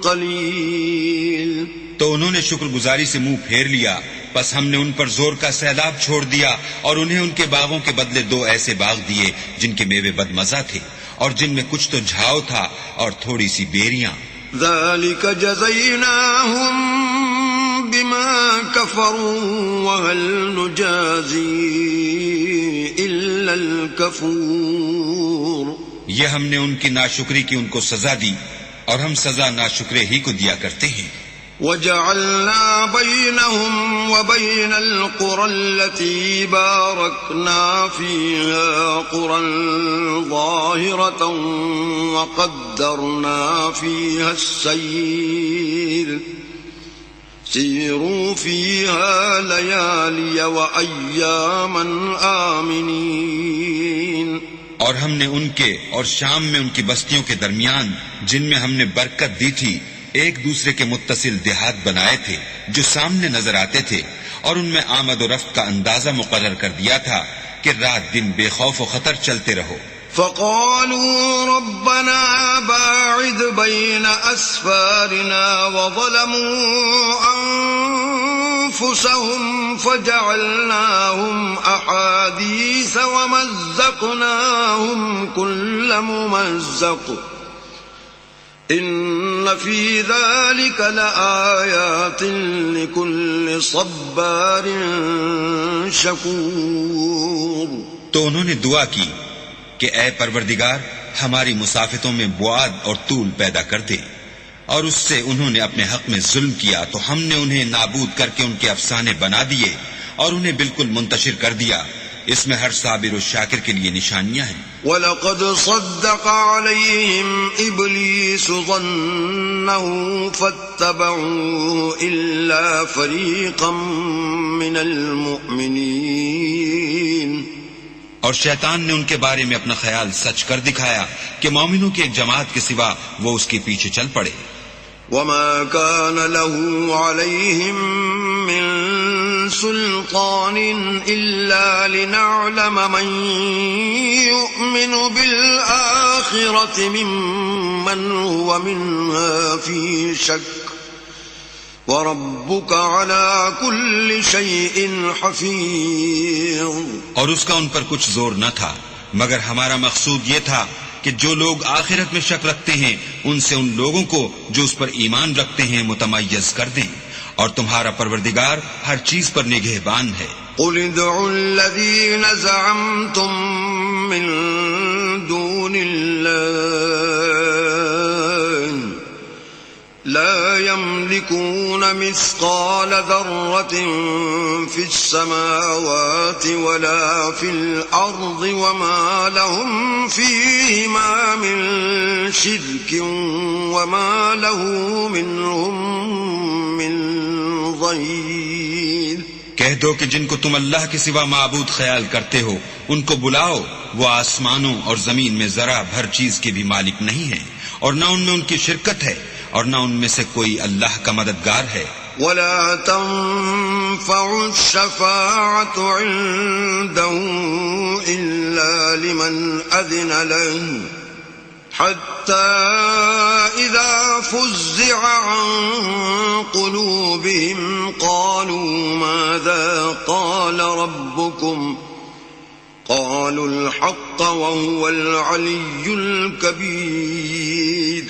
قليل. تو انہوں نے شکر گزاری سے منہ پھیر لیا، بس ہم نے ان پر زور کا سیلاب چھوڑ دیا اور انہیں ان کے باغوں کے بدلے دو ایسے باغ دیے جن کے میوے بد مزہ تھے اور جن میں کچھ تو جھاؤ تھا اور تھوڑی سی بیریاں. ذلك جزيناهم بما كفروا وهل نجازي إلا الكفور. یہ ہم نے ان کی ناشکری کی ان کو سزا دی اور ہم سزا ناشکرے ہی کو دیا کرتے ہیں. وجعلنا بينهم وبين القرى التي باركنا فيها قرى ظاهرة وقدرنا فيها السير سيروا فيها ليالي وأياما آمنين. اور ہم نے ان کے اور شام میں ان کی بستیوں کے درمیان جن میں ہم نے برکت دی تھی ایک دوسرے کے متصل دیہات بنائے تھے جو سامنے نظر آتے تھے اور ان میں آمد و رفت کا اندازہ مقرر کر دیا تھا کہ رات دن بے خوف و خطر چلتے رہو. فقالوا ربنا باعد بين أسفارنا وظلموا أنفسهم فجعلناهم أحاديث ومزقناهم كل ممزق إن في ذلك لآيات لكل صبار شكور. تو انہوں نے دعا کی کہ اے پروردگار ہماری مسافتوں میں بعد اور طول پیدا کر دے، اور اس سے انہوں نے اپنے حق میں ظلم کیا تو ہم نے انہیں نابود کر کے ان کے افسانے بنا دیے اور انہیں بالکل منتشر کر دیا. اس میں ہر صابر و شاکر کے لیے نشانیاں ہیں. وَلَقَدْ صَدَّقَ عَلَيْهِمْ إِبْلِيسُ ظَنَّهُ فَاتَّبَعُوا إِلَّا فَرِيقًا مِّنَ الْمُؤْمِنِينَ. اور شیطان نے ان کے بارے میں اپنا خیال سچ کر دکھایا کہ مومنوں کی ایک جماعت کے سوا وہ اس کے پیچھے چل پڑے. وَمَا كَانَ لَهُ عَلَيْهِمْ مِنْ سُلْطَانٍ إِلَّا لِنَعْلَمَ مَنْ يُؤْمِنُ بِالْآخِرَةِ مِمَّنْ هُوَ مِنْهَا فِي شَكٍّ وَرَبُّكَ عَلَى كُلِّ شَيْءٍ حَفِيظٌ. اور اس کا ان پر کچھ زور نہ تھا مگر ہمارا مقصود یہ تھا کہ جو لوگ آخرت میں شک رکھتے ہیں ان سے ان لوگوں کو جو اس پر ایمان رکھتے ہیں متمیز کر دیں، اور تمہارا پروردگار ہر چیز پر نگہبان ہے۔ قل ادعوا الذين زعمتم من دون الله لا يملكون مثقال ذرة في السماوات ولا في الأرض وما لهم فيهما من شرك وما له منهم من ظهير۔ کہہ دو کہ جن کو تم اللہ کے سوا معبود خیال کرتے ہو ان کو بلاؤ، وہ آسمانوں اور زمین میں ذرا بھر چیز کے بھی مالک نہیں ہیں، اور نہ ان میں ان کی شرکت ہے، اور نہ ان میں سے کوئی اللہ کا مددگار ہے۔ ولا تنفع الشفاعة عنده إلا لمن أذن له حتى إذا فزع عن قلوبهم قالوا ماذا قال ربكم قالوا الحق وهو العلي الكبير۔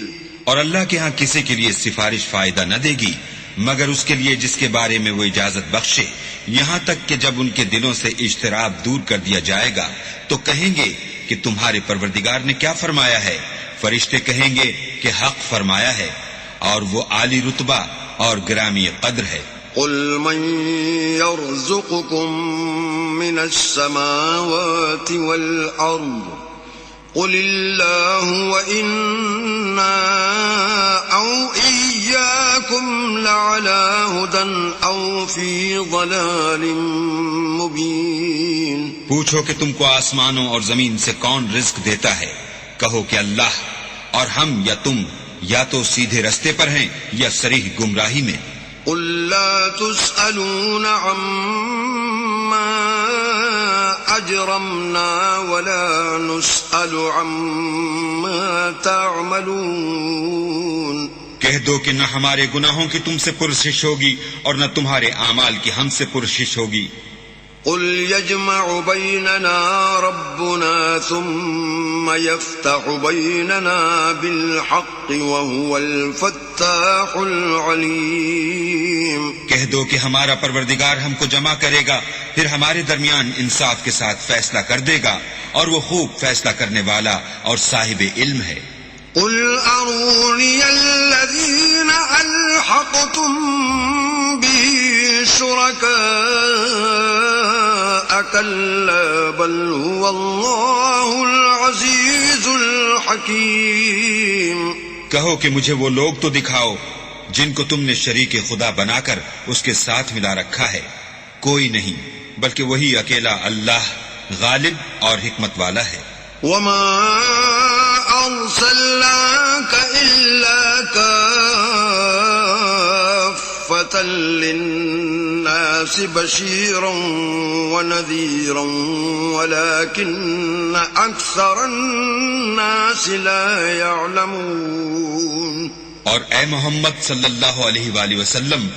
اور اللہ کے ہاں کسی کے لیے سفارش فائدہ نہ دے گی مگر اس کے لیے جس کے بارے میں وہ اجازت بخشے، یہاں تک کہ جب ان کے دلوں سے اجتراب دور کر دیا جائے گا تو کہیں گے کہ تمہارے پروردگار نے کیا فرمایا ہے؟ فرشتے کہیں گے کہ حق فرمایا ہے، اور وہ عالی رتبہ اور گرامی قدر ہے۔ قل من يرزقكم من السماوات والأرض قل الله وإنا أو إياكم لعلى هدى أو في ضلال مبين۔ پوچھو کہ تم کو آسمانوں اور زمین سے کون رزق دیتا ہے؟ کہو کہ اللہ، اور ہم یا تم یا تو سیدھے رستے پر ہیں یا صریح گمراہی میں۔ قل لا تسألون عما أجرمنا ولا نسأل عما تعملون۔ کہہ دو کہ نہ ہمارے گناہوں کی تم سے پرسش ہوگی اور نہ تمہارے اعمال کی ہم سے پرسش ہوگی۔ قل يجمع بيننا ربنا ثم يفتح بيننا بالحق وهو الفتاح العليم۔ کہہ دو کہ ہمارا پروردگار ہم کو جمع کرے گا، پھر ہمارے درمیان انصاف کے ساتھ فیصلہ کر دے گا، اور وہ خوب فیصلہ کرنے والا اور صاحب علم ہے۔ قل أروني الذين ألحقتم به شركاء كلا بل هو الله العزيز الحكيم۔ کہو کہ مجھے وہ لوگ تو دکھاؤ جن کو تم نے شریک خدا بنا کر اس کے ساتھ ملا رکھا ہے۔ کوئی نہیں بلکہ وہی اکیلا اللہ غالب اور حکمت والا ہے۔ وما أرسلناك إلا كافة للناس بشيرا ونذيرا ولكن أكثر الناس لا يعلمون۔ اور اے محمد صلی اللہ علیہ وآلہ وسلم،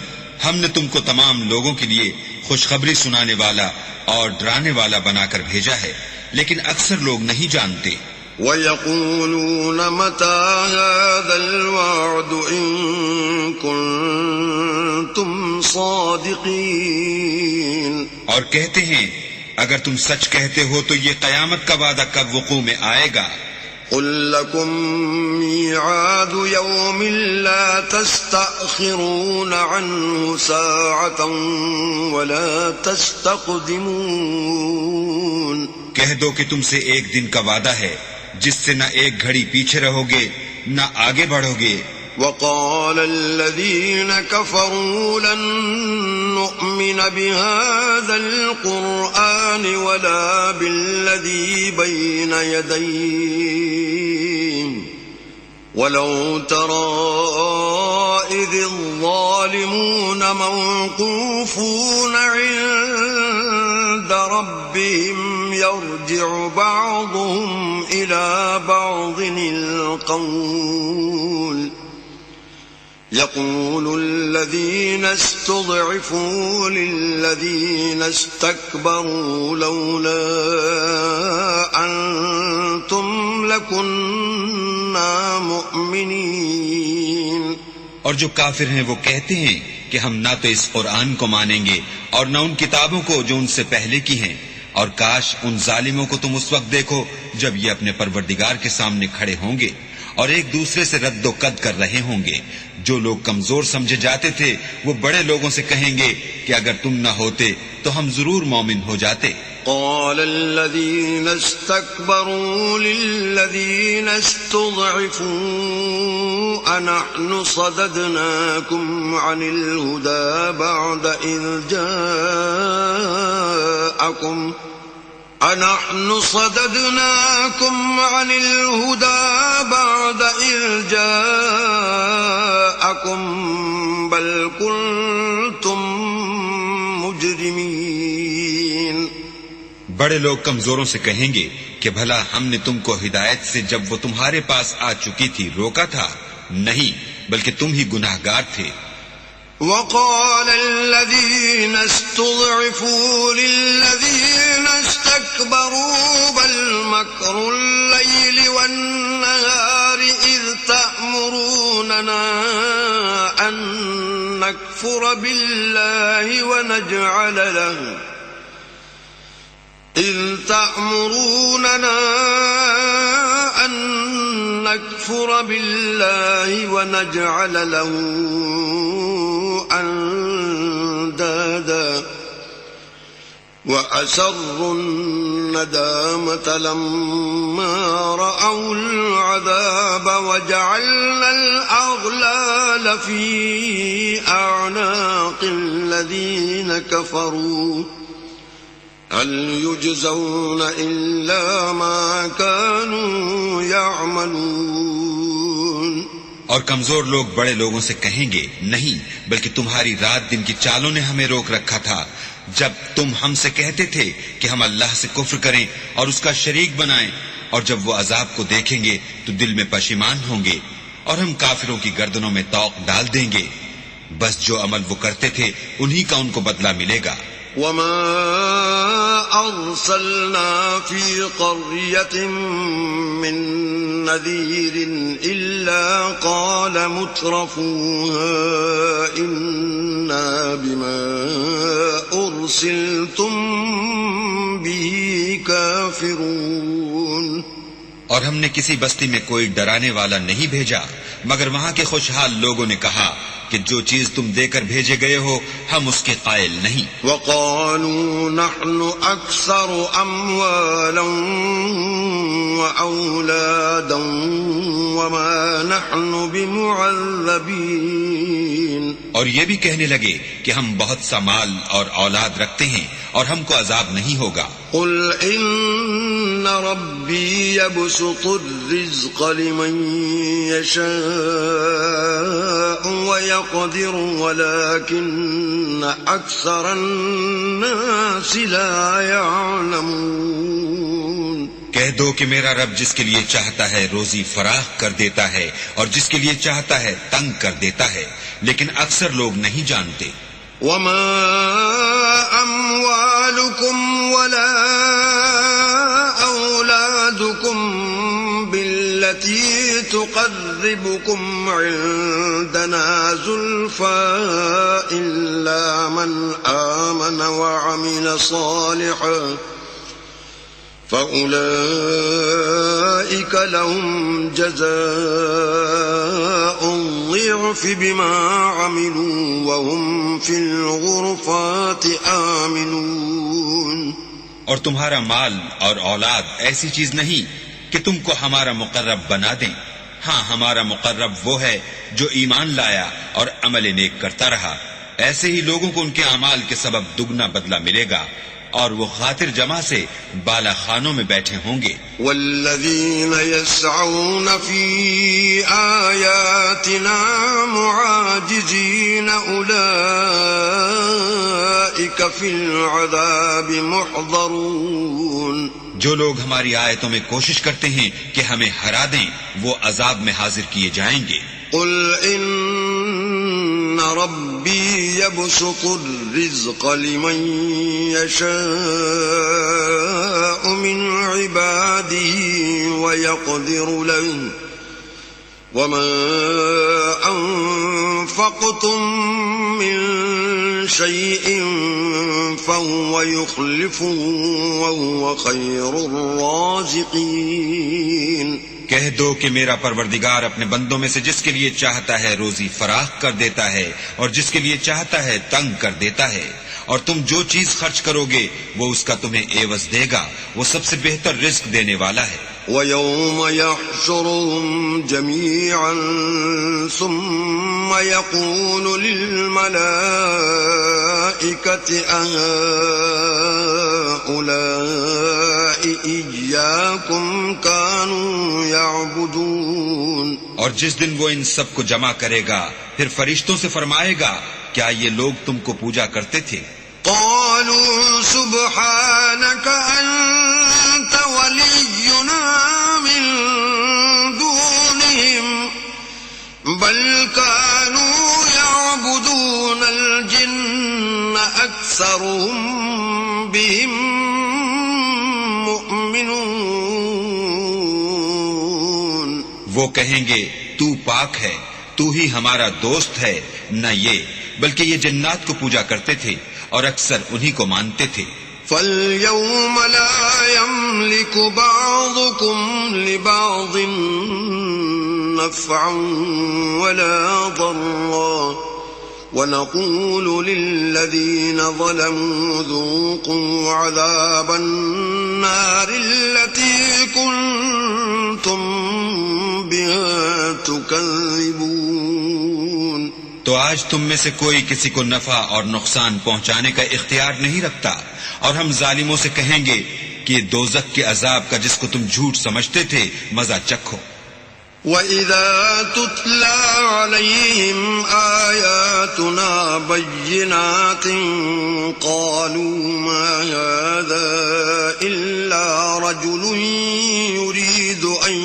ہم نے تم کو تمام لوگوں کے لیے خوشخبری سنانے والا اور ڈرانے والا بنا کر بھیجا ہے، لیکن اکثر لوگ نہیں جانتے۔ وَيَقُولُونَ مَتَى هَذَا الْوَعْدُ إِن كُنتُمْ صَادِقِينَ۔ اور کہتے ہیں اگر تم سچ کہتے ہو تو یہ قیامت کا وعدہ کب وقوع میں آئے گا؟ قُل لَّكُم مِّيعَادُ يَوْمٍ لَّا تَسْتَأْخِرُونَ عَنْهُ سَاعَةً وَلَا تَسْتَقْدِمُونَ۔ کہہ دو کہ تم سے ایک دن کا وعدہ ہے جس سے نہ ایک گھڑی پیچھے رہو گے نہ آگے بڑھو گے۔ وقال الذين كفروا لن نؤمن بهذا القرآن ولا بالذي بين يديه ولو ترى إذ الظالمون موقوفون عند ربهم يرجع بعضهم إلى بعض القول يقول الذين استضعفوا للذين استكبروا لولا أنتم كنا مؤمنين اور جو کافر ہیں وہ کہتے ہیں کہ ہم نہ تو اس قرآن کو مانیں گے اور نہ ان کتابوں کو جو ان سے پہلے کی ہیں، اور کاش ان ظالموں کو تم اس وقت دیکھو جب یہ اپنے پروردگار کے سامنے کھڑے ہوں گے اور ایک دوسرے سے رد و قد کر رہے ہوں گے۔ جو لوگ کمزور سمجھے جاتے تھے وہ بڑے لوگوں سے کہیں گے کہ اگر تم نہ ہوتے تو ہم ضرور مومن ہو جاتے۔ قال الذين استكبروا للذين استضعفوا أنحن صددناكم عن الهدى بعد إذ جاءكم بل كنتم مجرمين۔ بڑے لوگ کمزوروں سے کہیں گے کہ بھلا ہم نے تم کو ہدایت سے جب وہ تمہارے پاس آ چکی تھی روکا تھا؟ نہیں، بلکہ تم ہی گناہگار تھے۔ وقال الذين استضعفوا للذين استكبروا بل مكر الليل والنهار إذ تأمروننا أن نكفر بالله ونجعل له أندادا وأسروا الندامة لما رأوا العذاب وجعلنا الأغلال في أعناق الذين كفروا هل يجزون إلا ما كانوا يعملون۔ اور کمزور لوگ بڑے لوگوں سے کہیں گے نہیں، بلکہ تمہاری رات دن کی چالوں نے ہمیں روک رکھا تھا جب تم ہم سے کہتے تھے کہ ہم اللہ سے کفر کریں اور اس کا شریک بنائیں، اور جب وہ عذاب کو دیکھیں گے تو دل میں پشیمان ہوں گے اور ہم کافروں کی گردنوں میں طوق ڈال دیں گے۔ بس جو عمل وہ کرتے تھے انہی کا ان کو بدلہ ملے گا۔ وما أرسلنا في قرية من نذير إلا قال مترفوها إنا بما أرسلتم به كافرون۔ اور ہم نے کسی بستی میں کوئی ڈرانے والا نہیں بھیجا مگر وہاں کے خوشحال لوگوں نے کہا کہ جو چیز تم دے کر بھیجے گئے ہو ہم اس کے قائل نہیں۔ وقالوا نحن أكثر أموالا وأولادا وما نحن بمعذبين۔ اور یہ بھی کہنے لگے کہ ہم بہت سا مال اور اولاد رکھتے ہیں اور ہم کو عذاب نہیں ہوگا۔ قل إن ربي يبسط الرزق لمن يشاء ويقدر ولكن أكثر الناس لا يعلمون۔ کہہ دو کہ میرا رب جس کے لیے چاہتا ہے روزی فراخ کر دیتا ہے اور جس کے لیے چاہتا ہے تنگ کر دیتا ہے، لیکن اکثر لوگ نہیں جانتے۔ وما أموالكم ولا أولادكم بالتي تقربكم عندنا زلفى إلا من آمن وعمل صالحا فأولئك لهم جزاء الضعف بما عملوا وهم في الغرفات آمنون۔ اور تمہارا مال اور اولاد ایسی چیز نہیں کہ تم کو ہمارا مقرب بنا دیں، ہاں ہمارا مقرب وہ ہے جو ایمان لایا اور عمل نیک کرتا رہا، ایسے ہی لوگوں کو ان کے اعمال کے سبب دگنا بدلہ ملے گا، اور وہ خاطر جمع سے بالا خانوں میں بیٹھے ہوں گے۔ والذین یسعون فی آیاتنا معاجزین اولئک فی العذاب محضرون۔ جو لوگ ہماری آیتوں میں کوشش کرتے ہیں کہ ہمیں ہرا دیں وہ عذاب میں حاضر کیے جائیں گے۔ قل ان ربی یبسط الرزق لمن یشاء من عباده يقدر له وما أنفقتم من شيء فهو يخلفه وهو خير الرازقين کہہ دو کہ میرا پروردگار اپنے بندوں میں سے جس کے لیے چاہتا ہے روزی فراخ کر دیتا ہے اور جس کے لیے چاہتا ہے تنگ کر دیتا ہے، اور تم جو چیز خرچ کرو گے وہ اس کا تمہیں عوض دے گا، وہ سب سے بہتر رزق دینے والا ہے۔ وَيَوْمَ يَحْشُرُهُمْ جَمِيعًا ثُمَّ يَقُولُ لِلْمَلَائِكَةِ أَهَؤُلَاءِ إِيَّاكُمْ كَانُوا يَعْبُدُونَ، اور جس دن وہ ان سب کو جمع کرے گا پھر فرشتوں سے فرمائے گا کیا یہ لوگ تم کو پوجا کرتے تھے؟ قالوا سبحانك أنت ولينا من دونهم بل كانوا يعبدون الجن أكثرهم بهم مؤمنون۔ وہ کہیں گے تو پاک ہے، تو ہی ہمارا دوست ہے، نہ یہ بلکہ یہ جنات کو پوجا کرتے تھے اور اکثر انہی کو مانتے تھے۔ فَالْيَوْمَ لَا يَمْلِكُ بَعْضُكُمْ لِبَعْضٍ نَفْعًا وَلَا ضَرًّا وَنَقُولُ لِلَّذِينَ ظَلَمُوا ذُوقُوا عَذَابَ النَّارِ الَّتِي كُنتُمْ بِهَا تُكَذِّبُونَ۔ تو آج تم میں سے کوئی کسی کو نفع اور نقصان پہنچانے کا اختیار نہیں رکھتا، اور ہم ظالموں سے کہیں گے کہ یہ دوزخ کے عذاب کا جس کو تم جھوٹ سمجھتے تھے مزہ چکھو۔ وَإِذَا تُتْلَى عَلَيْهِمْ آيَاتُنَا بَيِّنَاتٍ قَالُوا مَا هَذَا إِلَّا رَجُلٌ يُرِيدُ أَن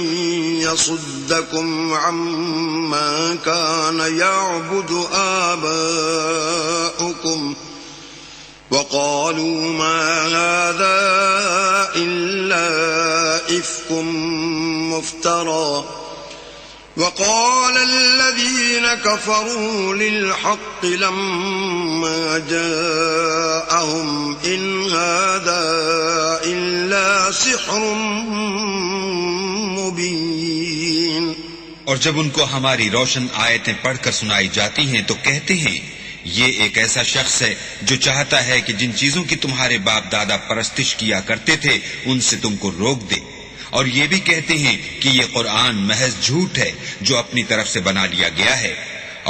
يَصُدَّكُمْ عَمَّا كَانَ يَعْبُدُ آبَاؤُكُمْ وَقَالُوا مَا هَذَا إِلَّا إِفْكٌ مُفْتَرًى وَقَالَ الَّذِينَ كَفَرُوا لِلْحَقِّ لَمَّا جَاءَهُمْ إِنْ هَذَا إِلَّا سِحْرٌ مُبِينٌ۔ اور جب ان کو ہماری روشن آیتیں پڑھ کر سنائی جاتی ہیں تو کہتے ہیں یہ ایک ایسا شخص ہے جو چاہتا ہے کہ جن چیزوں کی تمہارے باپ دادا پرستش کیا کرتے تھے ان سے تم کو روک دے، اور یہ بھی کہتے ہیں کہ یہ قرآن محض جھوٹ ہے جو اپنی طرف سے بنا لیا گیا ہے،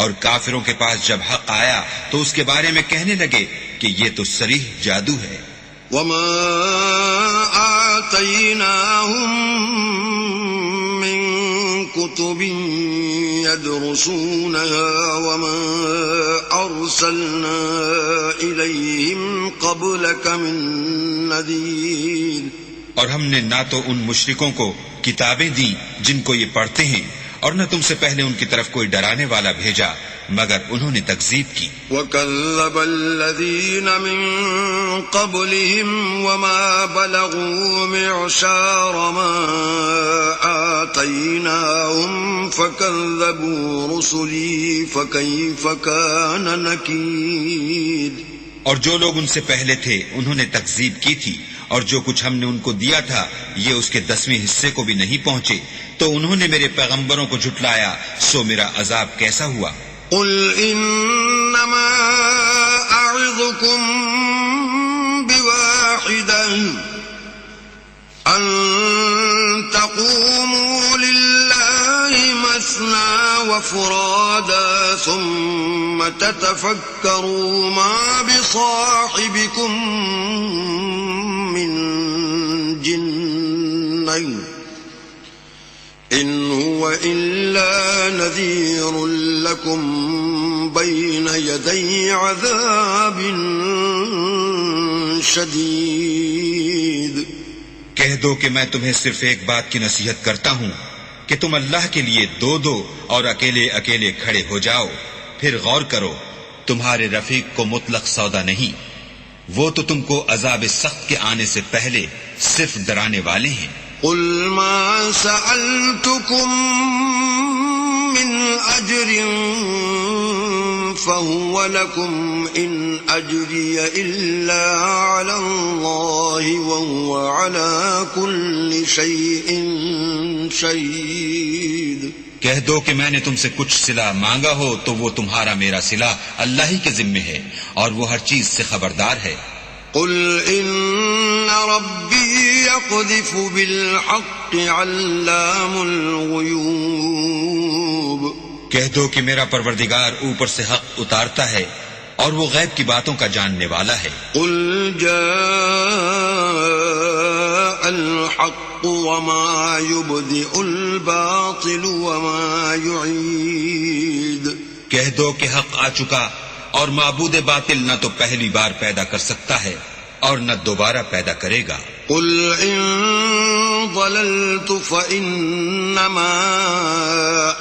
اور کافروں کے پاس جب حق آیا تو اس کے بارے میں کہنے لگے کہ یہ تو صریح جادو ہے۔ وَمَا آتَيْنَاهُم مِّن كُتُبٍ يَدْرُسُونَهَا وَمَا أَرْسَلْنَا إِلَيْهِمْ قَبْلَكَ مِن نَّذِيرٍ، اور ہم نے نہ تو ان مشرکوں کو کتابیں دیں جن کو یہ پڑھتے ہیں، اور نہ تم سے پہلے ان کی طرف کوئی ڈرانے والا بھیجا مگر انہوں نے تکذیب کی۔ وَكَذَّبَ الَّذِينَ مِن قَبْلِهِمْ وَمَا بَلَغُوا مِعْشَارَ مَا آتَيْنَاهُمْ فَكَذَّبُوا رُسُلِي فَكَيْفَ كَانَ نَكِيرِ۔ اور جو لوگ ان سے پہلے تھے انہوں نے تکذیب کی تھی، اور جو کچھ ہم نے ان کو دیا تھا یہ اس کے 10ویں حصے کو بھی نہیں پہنچے، تو انہوں نے میرے پیغمبروں کو جھٹلایا، سو میرا عذاب کیسا ہوا۔ قُلْ إِنَّمَا أَعِظُكُمْ بِوَاحِدَةٍ أَن تَقُومُوا لِلَّهِ مَثْنَى وَفُرَادَى ثُمَّ تَتَفَكَّرُوا مَا بِصَاحِبِكُم مِّن جِنَّةٍ إِنْ هُوَ إِلَّا نَذِيرٌ لَكُمْ بَيْنَ يَدَيْ عَذَابٍ شَدِيدٍ۔ کہہ دو کہ میں تمہیں صرف ایک بات کی نصیحت کرتا ہوں کہ تم اللہ کے لیے دو دو اور اکیلے اکیلے کھڑے ہو جاؤ، پھر غور کرو تمہارے رفیق کو مطلق سودا نہیں، وہ تو تم کو عذاب سخت کے آنے سے پہلے صرف ڈرانے والے ہیں۔ قل ما سألتكم من أجر فهو لكم إن أجري إلا على الله وهو على كل شيء شهيد. کہہ دو کہ میں نے تم سے کچھ صلہ مانگا ہو تو وہ تمہارا میرا صلہ اللہ ہی کے ذمے ہے اور وہ ہر چیز سے خبردار ہے. قل إن ربي يقذف بالحق علام الغيوب. کہہ دو کہ میرا پروردگار اوپر سے حق اتارتا ہے اور وہ غیب کی باتوں کا جاننے والا ہے. قل جاء الحق وما يبدئ الباطل وما يعيد. کہہ دو کہ حق آ چکا اور معبود باطل نہ تو پہلی بار پیدا کر سکتا ہے اور نہ دوبارہ پیدا کرے گا. قل إن ضللت فإنما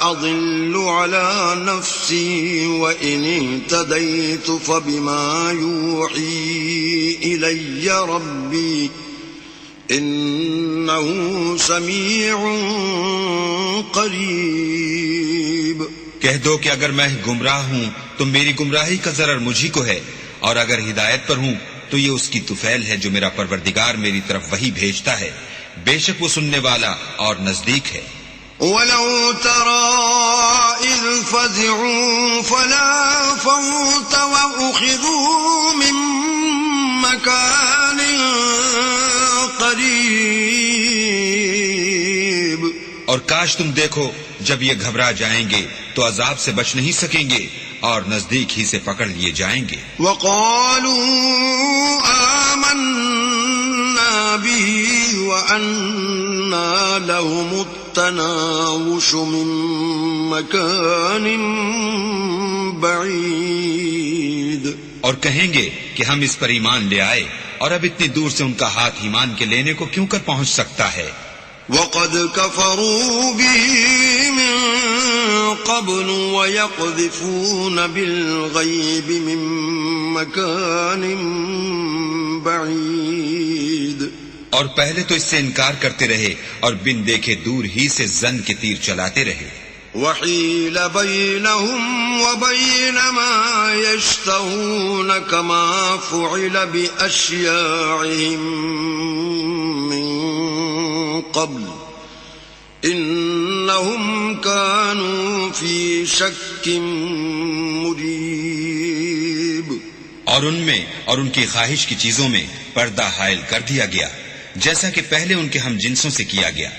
أضل على نفسي وإن اهتديت فبما يوحي إلي ربي إنه سميع قريب. کہہ دو کہ اگر میں گمراہ ہوں تو میری گمراہی کا ضرر مجھی کو ہے اور اگر ہدایت پر ہوں تو یہ اس کی طفیل ہے جو میرا پروردگار میری طرف وحی بھیجتا ہے. بے شک وہ سننے والا اور نزدیک ہے. وَلَوْ تَرَى إِذْ فَزِعُوا فَلَا فَوْتَ وَأُخِذُوا مِن مَّكَانٍ قَرِيبٍ. اور کاش تم دیکھو جب یہ گھبرا جائیں گے تو عذاب سے بچ نہیں سکیں گے اور نزدیک ہی سے پکڑ لیے جائیں گے. وَقَالُوا آمَنَّا بِهِ وَأَنَّا لَهُمُ التَّنَاوُشُ مِن مَّكَانٍ بَعِيدٍ. اور کہیں گے کہ ہم اس پر ایمان لے آئے اور اب اتنی دور سے ان کا ہاتھ ایمان کے لینے کو کیوں کر پہنچ سکتا ہے. وَقَدْ كَفَرُوا بِهِ مِن قَبْلُ وَيَقْذِفُونَ بِالْغَيْبِ مِن مَّكَانٍ بَعِيدٍ. اور پہلے تو اس سے انکار کرتے رہے اور بن دیکھے دور ہی سے زن کے تیر چلاتے رہے. وَحِيلَ بَيْنَهُمْ وَبَيْنَ مَا يَشْتَهُونَ كَمَا فُعِلَ بِأَشْيَاعِهِم مِّن قبل انہم کانوا فی شک مریب. اور ان میں اور ان کی خواہش کی چیزوں میں پردہ حائل کر دیا گیا جیسا کہ پہلے ان کے ہم جنسوں سے کیا گیا.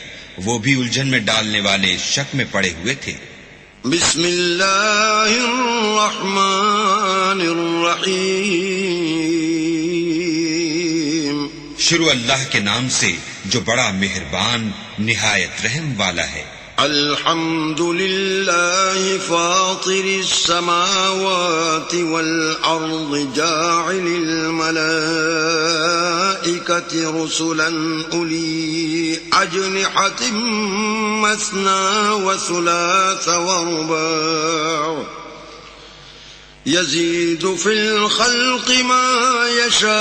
وہ بھی الجھن میں ڈالنے والے شک میں پڑے ہوئے تھے. بسم اللہ الرحمن الرحیم. شروع اللہ کے نام سے جو بڑا مہربان نہایت رحم والا ہے. الحمد للہ فاطر السماوات والارض جاعل الملائکۃ رسلا اولی اجنحۃ مثنى وثلاث ورباع يزيد في الخلق ما يشاء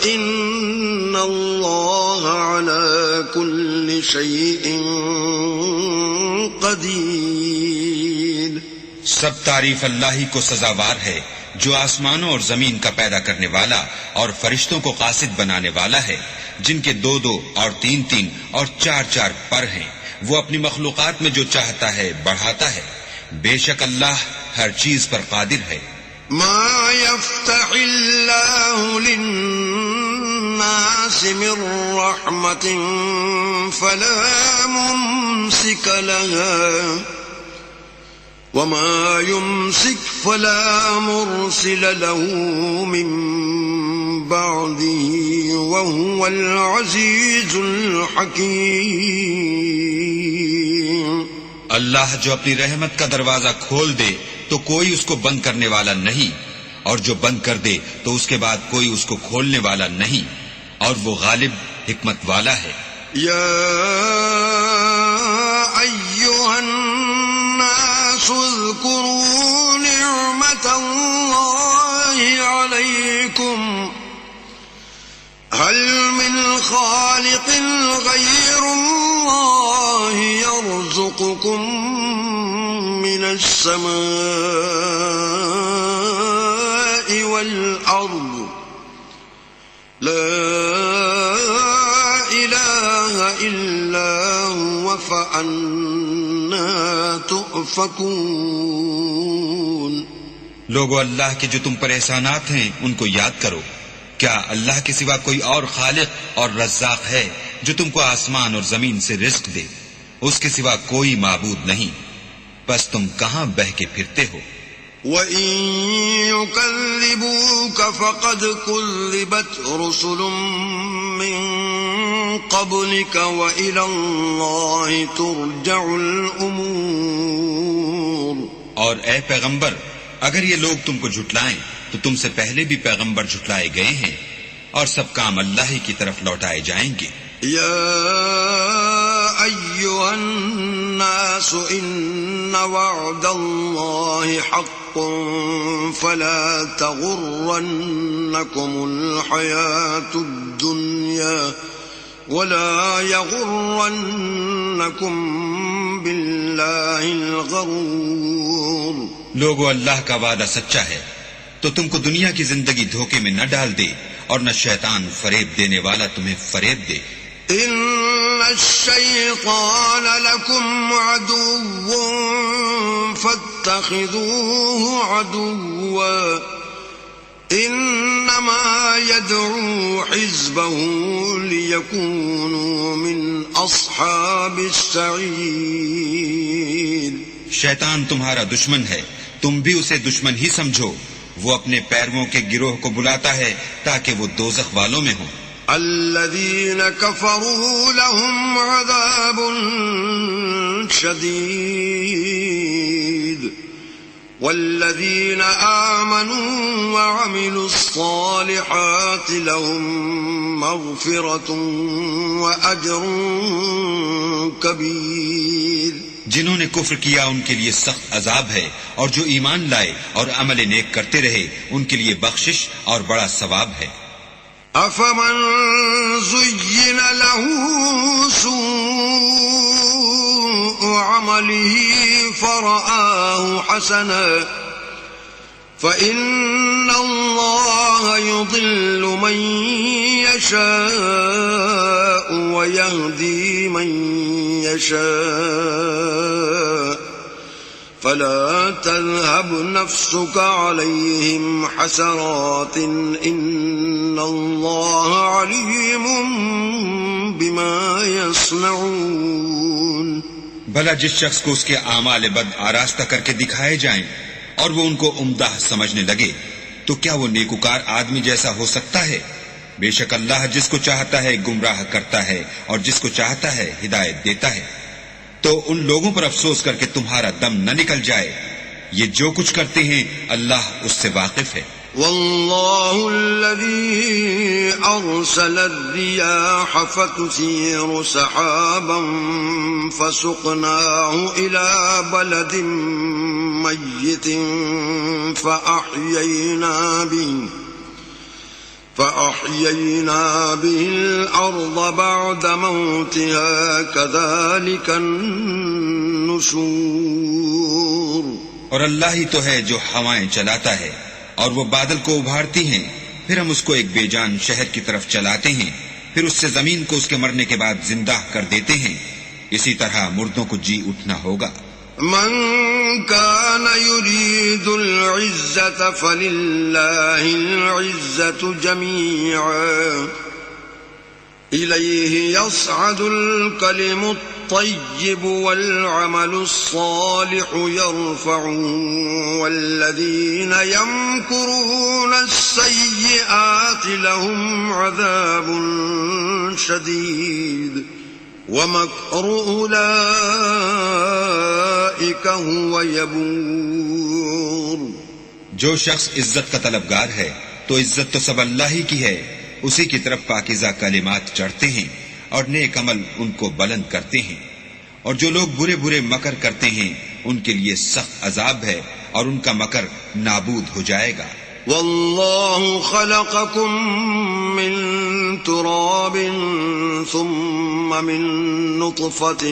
إن الله على كل شيء قدير. سب تعریف اللہ ہی کو سزاوار ہے جو آسمانوں اور زمین کا پیدا کرنے والا اور فرشتوں کو قاصد بنانے والا ہے جن کے 2 اور 3 اور 4 پر ہیں. وہ اپنی مخلوقات میں جو چاہتا ہے بڑھاتا ہے. بے شک اللہ ہر چیز پر قادر ہے. ما يفتح الله للناس من رحمة فلا ممسك لها وما يمسك فلا مرسل له من بعده وهو العزيز الحكيم. اللہ جو اپنی رحمت کا دروازہ کھول دے تو کوئی اس کو بند کرنے والا نہیں اور جو بند کر دے تو اس کے بعد کوئی اس کو کھولنے والا نہیں اور وہ غالب حکمت والا ہے. یا ایھا الناس اذکروا نعمت اللہ علیکم هل من خالق غير الله يرزقكم من السماء والأرض لا إله إلا هو فأنا تؤفكون. لوگو اللہ کے جو تم پر احسانات ہیں ان کو یاد کرو. کیا اللہ کے سوا کوئی اور خالق اور رزاق ہے جو تم کو آسمان اور زمین سے رزق دے؟ اس کے سوا کوئی معبود نہیں. بس تم کہاں بہ کے پھرتے ہو؟ وَإِن يُكَذِّبُوكَ فَقَدْ كُذِّبَتْ رُسُلٌ مِّن قَبْلِكَ وَإِلَى اللَّهِ تُرْجَعُ الْأُمُورُ. اور اے پیغمبر، اگر یہ لوگ تم کو جھٹلائیں تو تم سے پہلے بھی پیغمبر جھٹلائے گئے ہیں، اور سب کام اللہ ہی کی طرف لوٹائے جائیں گے. يا أيها الناس إن وعد الله حق فلا تغرنكم الحياة الدنيا ولا يغرنكم بالله الغرور. لوگو، اللہ کا وعدہ سچا ہے تو تم کو دنیا کی زندگی دھوکے میں نہ ڈال دے، اور نہ شیطان فریب دینے والا تمہیں فریب دے. ان الشیطان لکم عدو فاتخذوه عدوا انما يدعو حزبه ليكونوا من اصحاب السعیر. شیطان تمہارا دشمن ہے، تم بھی اسے دشمن ہی سمجھو. وہ اپنے پیرووں کے گروہ کو بلاتا ہے تاکہ وہ دوزخ والوں میں ہوں. الذين كفروا لهم عذاب شديد والذين آمنوا وعملوا الصالحات لهم مغفرة وأجر كبير. جنہوں نے کفر کیا ان کے لیے سخت عذاب ہے، اور جو ایمان لائے اور عمل نیک کرتے رہے ان کے لیے بخشش اور بڑا ثواب ہے. أفمن زين له سوء عمله فرآه حسنا فإن الله يضل من يشاء ويهدي من يشاء فلا تذهب نفسك عليهم حسرات إن الله عليم بما يصنعون. بھلا جس شخص کو اس کے اعمال بد آراستہ کر کے دکھائے جائیں اور وہ ان کو عمدہ سمجھنے لگے تو کیا وہ نیکوکار آدمی جیسا ہو سکتا ہے؟ بے شک اللہ جس کو چاہتا ہے گمراہ کرتا ہے اور جس کو چاہتا ہے ہدایت دیتا ہے. تو ان لوگوں پر افسوس کر کے تمہارا دم نہ نکل جائے. یہ جو کچھ کرتے ہیں اللہ اس سے واقف ہے. والله الذي أرسل الرياح فتثير سحابا فسقناه إلى بلد ميت فأحيينا به الأرض بعد موتها كذلك النشور. اور اللہ ہی تو ہے جو ہوائیں چلاتا ہے اور وہ بادل کو ابھارتی ہیں، پھر ہم اس کو ایک بے جان شہر کی طرف چلاتے ہیں، پھر اس سے زمین کو اس کے مرنے کے بعد زندہ کر دیتے ہیں. اسی طرح مردوں کو جی اٹھنا ہوگا. من كان يريد العزة فلله العزة جميعا إليه يصعد الكلم الطيب والعمل الصالح يرفعه والذين يمكرون السيئات لهم عذاب شديد ومكر أولئك هو يبور. جو شخص عزت کا طلبگار ہے تو عزت تو سب اللہ ہی کی ہے. اسی کی طرف پاکیزہ کلمات چڑھتے ہیں اور نیک عمل ان کو بلند کرتے ہیں. اور جو لوگ برے برے مکر کرتے ہیں ان کے لیے سخت عذاب ہے اور ان کا مکر نابود ہو جائے گا. والله خلقكم من تراب ثم من نطفة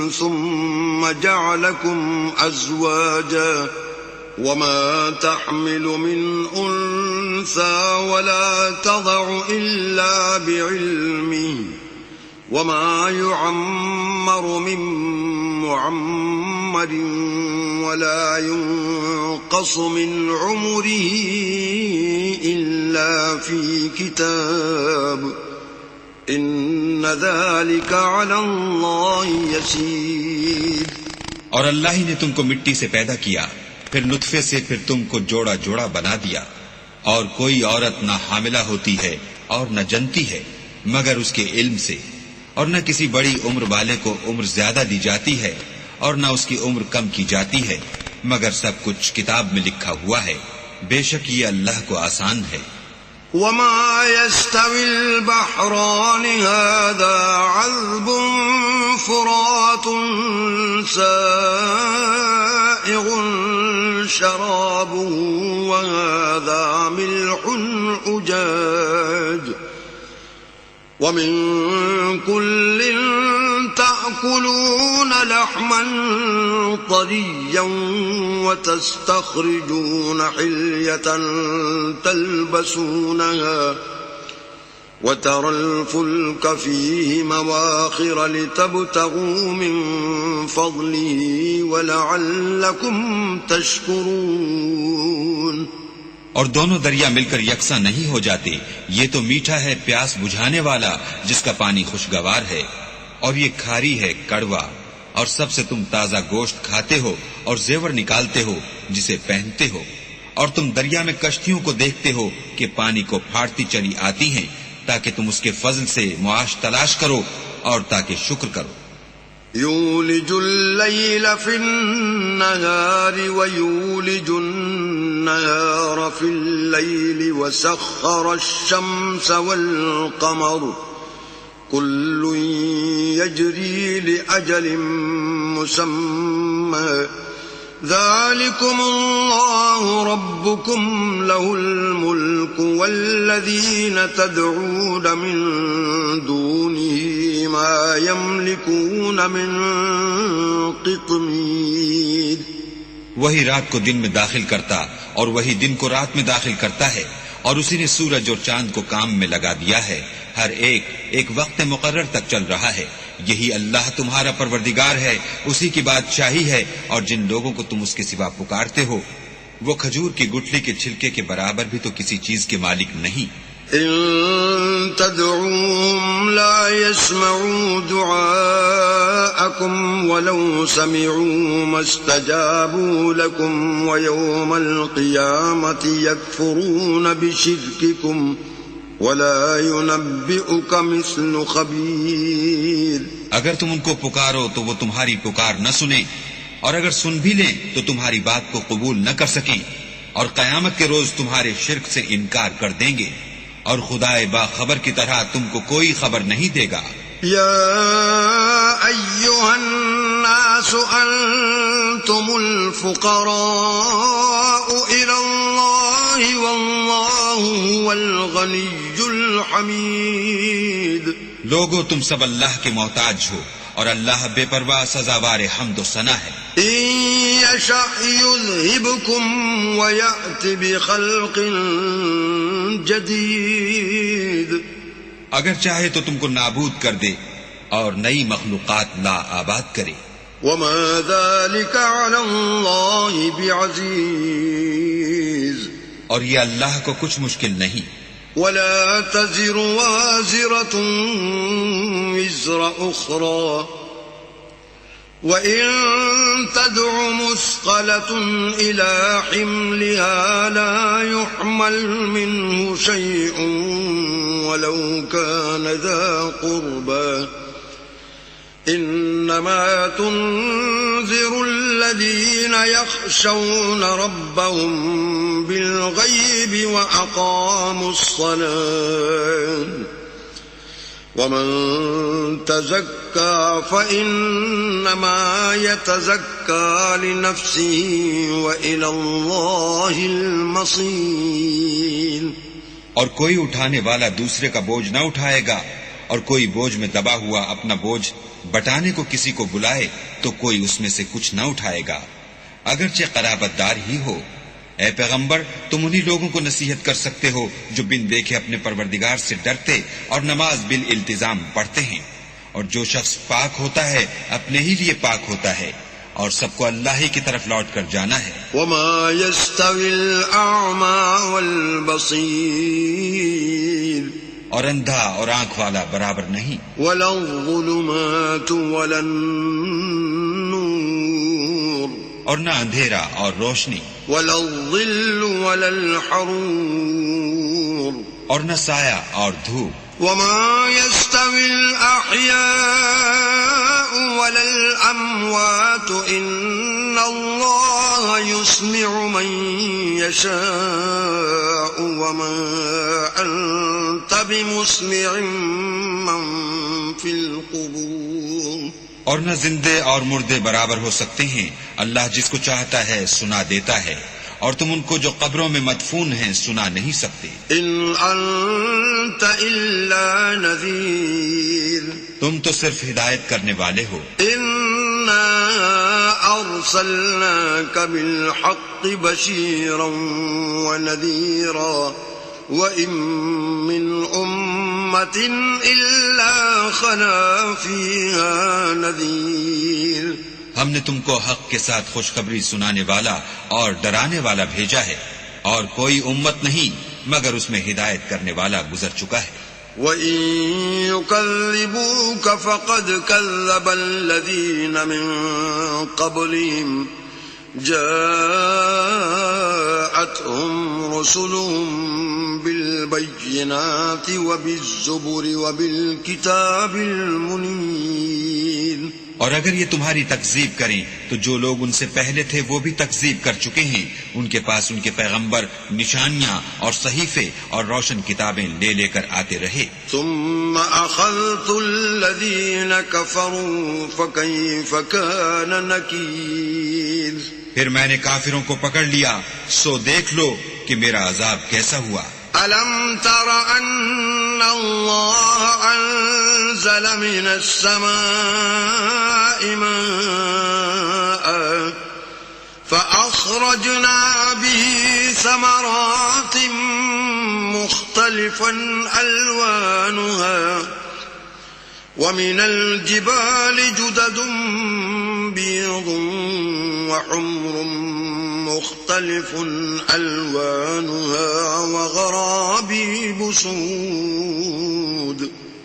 ثم جعلكم أزواجا وما تحمل من أنثى ولا تضع إلا بعلمه وما يعمر من معمر ولا ينقص من عمره إلا في كتاب إن ذلك على الله يسير. اور اللہ ہی نے تم کو مٹی سے پیدا کیا، پھر نطفے سے، پھر تم کو جوڑا جوڑا بنا دیا، اور کوئی عورت نہ حاملہ ہوتی ہے اور نہ جنتی ہے مگر اس کے علم سے، اور نہ کسی بڑی عمر والے کو عمر زیادہ دی جاتی ہے اور نہ اس کی عمر کم کی جاتی ہے، مگر سب کچھ کتاب میں لکھا ہوا ہے. بے شک یہ اللہ کو آسان ہے. وما يستوي البحران هذا عذب فرات سائغ شرابه وهذا ملح أجاج ومن كل تأكلون لحما طريا وتستخرجون حلية تلبسونها وترى الفلك فيه مواخر لتبتغوا من فضله ولعلكم تشكرون. اور دونوں دریا مل کر یکساں نہیں ہو جاتے. یہ تو میٹھا ہے پیاس بجھانے والا جس کا پانی خوشگوار ہے، اور یہ کھاری ہے کڑوا. اور سب سے تم تازہ گوشت کھاتے ہو اور زیور نکالتے ہو جسے پہنتے ہو. اور تم دریا میں کشتیوں کو دیکھتے ہو کہ پانی کو پھاڑتی چلی آتی ہیں تاکہ تم اس کے فضل سے معاش تلاش کرو اور تاکہ شکر کرو. يولج الليل في النهار ويولج النهار في الليل وسخر الشمس والقمر كل يجري لأجل مسمى ذلكم الله ربكم له الملك والذين تدعون من دونه ما يملكون من قطمير. وہی رات کو دن میں داخل کرتا اور وہی دن کو رات میں داخل کرتا ہے، اور اسی نے سورج اور چاند کو کام میں لگا دیا ہے. ہر ایک وقت مقرر تک چل رہا ہے. یہی اللہ تمہارا پروردگار ہے، اسی کی بادشاہی ہے. اور جن لوگوں کو تم اس کے سوا پکارتے ہو وہ کھجور کی گٹلی کے چھلکے کے برابر بھی تو کسی چیز کے مالک نہیں. ان تدعوهم لا يسمعوا دعاءكم ولو سمعوا ما استجابوا لكم ويوم القيامة يكفرون بشرككم ولا ينبئك مثل خبير. اگر تم ان کو پکارو تو وہ تمہاری پکار نہ سنیں، اور اگر سن بھی لیں تو تمہاری بات کو قبول نہ کر سکیں، اور قیامت کے روز تمہارے شرک سے انکار کر دیں گے، اور خدائے باخبر کی طرح تم کو کوئی خبر نہیں دے گا. یا ایھا الناس انتم الفقراء الی اللہ واللہ هو الغنی الحمید. لوگو تم سب اللہ کے محتاج ہو اور اللہ بے پرواہ سزاوار حمد و ثنا ہے. ان یشأ یذھبکم ویأت بخلق جدید. اگر چاہے تو تم کو نابود کر دے اور نئی مخلوقات لا آباد کرے. وما ذلك على اللہ بعزیز. اور یہ اللہ کو کچھ مشکل نہیں. ولا تزر وازرة وزر أخرى وإن تدع مثقلة إلى حملها لا يحمل منه شيء ولو كان ذا قربى إنما تنذر الذين يخشون ربهم بالغيب وأقاموا الصلاة ومن تزكى فإنما يتزكى لنفسه وإلى الله المصير. اور کوئی اٹھانے والا دوسرے کا بوجھ نہ اٹھائے گا، اور کوئی بوجھ میں دبا ہوا اپنا بوجھ بٹانے کو کسی کو بلائے تو کوئی اس میں سے کچھ نہ اٹھائے گا، اگرچہ قرابت دار ہی ہو۔ اے پیغمبر، تم انہی لوگوں کو نصیحت کر سکتے ہو جو بن دیکھے اپنے پروردگار سے ڈرتے اور نماز بالالتزام پڑھتے ہیں، اور جو شخص پاک ہوتا ہے اپنے ہی لیے پاک ہوتا ہے، اور سب کو اللہ ہی کی طرف لوٹ کر جانا ہے۔ وما يستوي الأعمى والبصير اور اندھا اور آنکھ والا برابر نہیں، ولا الظلمات ولا النور اور نہ اندھیرا اور روشنی، ولا الظل ولا الحرور اور نہ سایہ اور دھوپ۔ وما يستوي الأحياء ولا الأموات إن الله يسمع من يشاء وما أنت بمسمع من في القبور۔ اور نہ زندے اور مردے برابر ہو سکتے ہیں، اللہ جس کو چاہتا ہے سنا دیتا ہے، اور تم ان کو جو قبروں میں مدفون ہیں سنا نہیں سکتے۔ إن أنت إلا نذير تم تو صرف ہدایت کرنے والے ہو۔ إنا أرسلناك بالحق بشيرا ونذيرا وإن من أمة إلا خلا فيها نذير۔ ہم نے تم کو حق کے ساتھ خوشخبری سنانے والا اور ڈرانے والا بھیجا ہے، اور کوئی امت نہیں مگر اس میں ہدایت کرنے والا گزر چکا ہے۔ وَإِن يُكَذِّبُوكَ فَقَدْ كَذَّبَ الَّذِينَ مِن قَبْلِهِمْ جَاءَتْهُمْ رُسُلُهُم بِالْبَيِّنَاتِ وَبِالزُّبُرِ وَبِالْكِتَابِ الْمُنِيرِ۔ اور اگر یہ تمہاری تکذیب کریں تو جو لوگ ان سے پہلے تھے وہ بھی تکذیب کر چکے ہیں، ان کے پاس ان کے پیغمبر نشانیاں اور صحیفے اور روشن کتابیں لے لے کر آتے رہے۔ ثم أخذت الذين كفروا فكيف كان نكير۔ پھر میں نے کافروں کو پکڑ لیا، سو دیکھ لو کہ میرا عذاب کیسا ہوا۔ ألم تر أن الله أنزل من السماء ماء فأخرجنا به ثمرات مختلفا ألوانها ومن الجبال جدد بيض وحمر مختلف ألوانها وغرابيب سود۔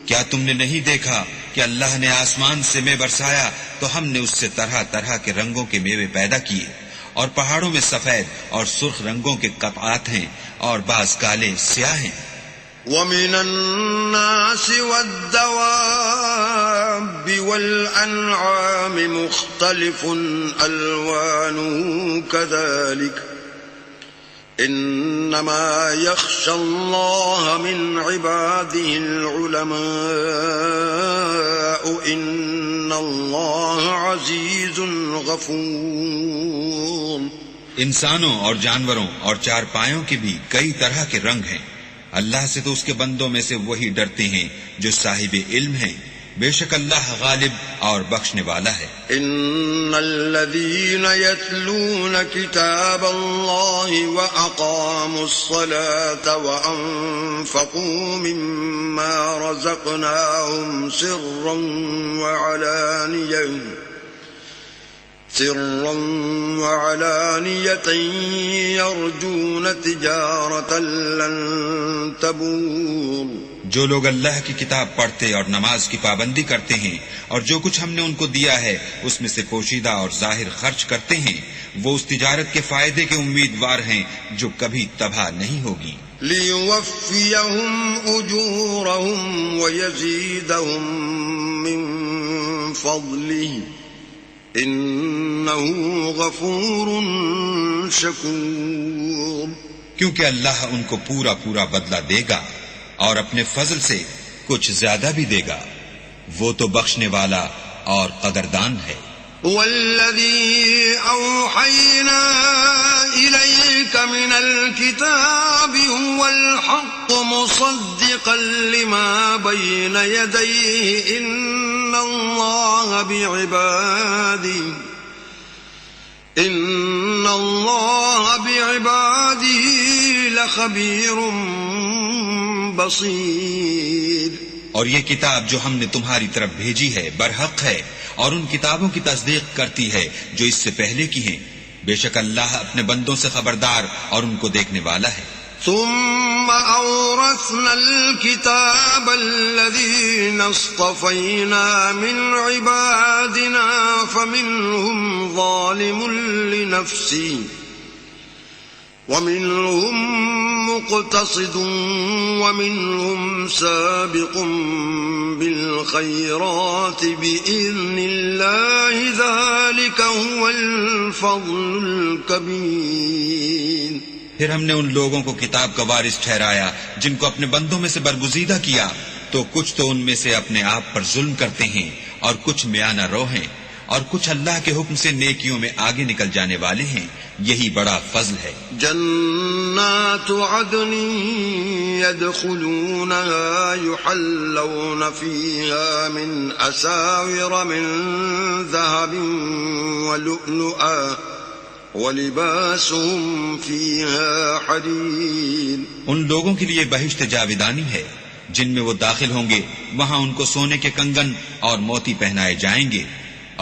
کیا تم نے نہیں دیکھا کہ اللہ نے آسمان سے مے برسایا تو ہم نے اس سے طرح طرح کے رنگوں کے میوے پیدا کیے، اور پہاڑوں میں سفید اور سرخ رنگوں کے قطعات ہیں اور بعض کالے سیاہ ہیں۔ ومن الناس والدواب والأنعام مختلف ألوانه كذلك إنما يخشى الله من عباده العلماء إن الله عزيز غفور۔ انسانوں اور جانوروں اور چار پایوں کے بھی کئی طرح کے رنگ ہیں، اللہ سے تو اس کے بندوں میں سے وہی ڈرتے ہیں جو صاحب علم ہیں، بے شک اللہ غالب اور بخشنے والا ہے۔ ان الذين يتلون كتاب الله واقاموا الصلاة وانفقوا مما رزقناهم سرا وعلانية يرجون تجارة لن تبور۔ جو لوگ اللہ کی کتاب پڑھتے اور نماز کی پابندی کرتے ہیں اور جو کچھ ہم نے ان کو دیا ہے اس میں سے پوشیدہ اور ظاہر خرچ کرتے ہیں، وہ اس تجارت کے فائدے کے امیدوار ہیں جو کبھی تباہ نہیں ہوگی۔ لِيُوَفِّيَهُمْ أُجُورَهُمْ وَيَزِيدَهُمْ مِنْ فَضْلِهِ إِنَّهُ غَفُورٌ شَكُورٌ۔ کیونکہ اللہ ان کو پورا پورا بدلہ دے گا اور اپنے فضل سے کچھ زیادہ بھی دے گا، وہ تو بخشنے والا اور قدردان ہے۔ والذي أوحينا إليك من الكتاب هو الحق مصدقا لما بين يديه إن الله بعباده لخبير بصير. اور یہ کتاب جو ہم نے تمہاری طرف بھیجی ہے برحق ہے اور ان کتابوں کی تصدیق کرتی ہے جو اس سے پہلے کی ہیں. بے شک اللہ اپنے بندوں سے خبردار اور ان کو دیکھنے والا ہے. ثم أورثنا الكتاب الذين اصطفينا من عبادنا فمنهم ظالم لنفسه ومنهم مقتصد ومنهم سابق بالخيرات بإذن الله ذلك هو الفضل الكبير. پھر ہم نے ان لوگوں کو کتاب کا وارث ٹھہرایا جن کو اپنے بندوں میں سے برگزیدہ کیا، تو کچھ تو ان میں سے اپنے آپ پر ظلم کرتے ہیں اور کچھ میانہ رو ہیں اور کچھ اللہ کے حکم سے نیکیوں میں آگے نکل جانے والے ہیں. یہی بڑا فضل ہے. جنات عدن يدخلونها يحلون فيها من أساور من ذهب ولؤلؤا وَلِبَاسُهُمْ فِيهَا حَرِيرٌ. ان لوگوں کے لیے بہشت جاویدانی ہے جن میں وہ داخل ہوں گے، وہاں ان کو سونے کے کنگن اور موتی پہنائے جائیں گے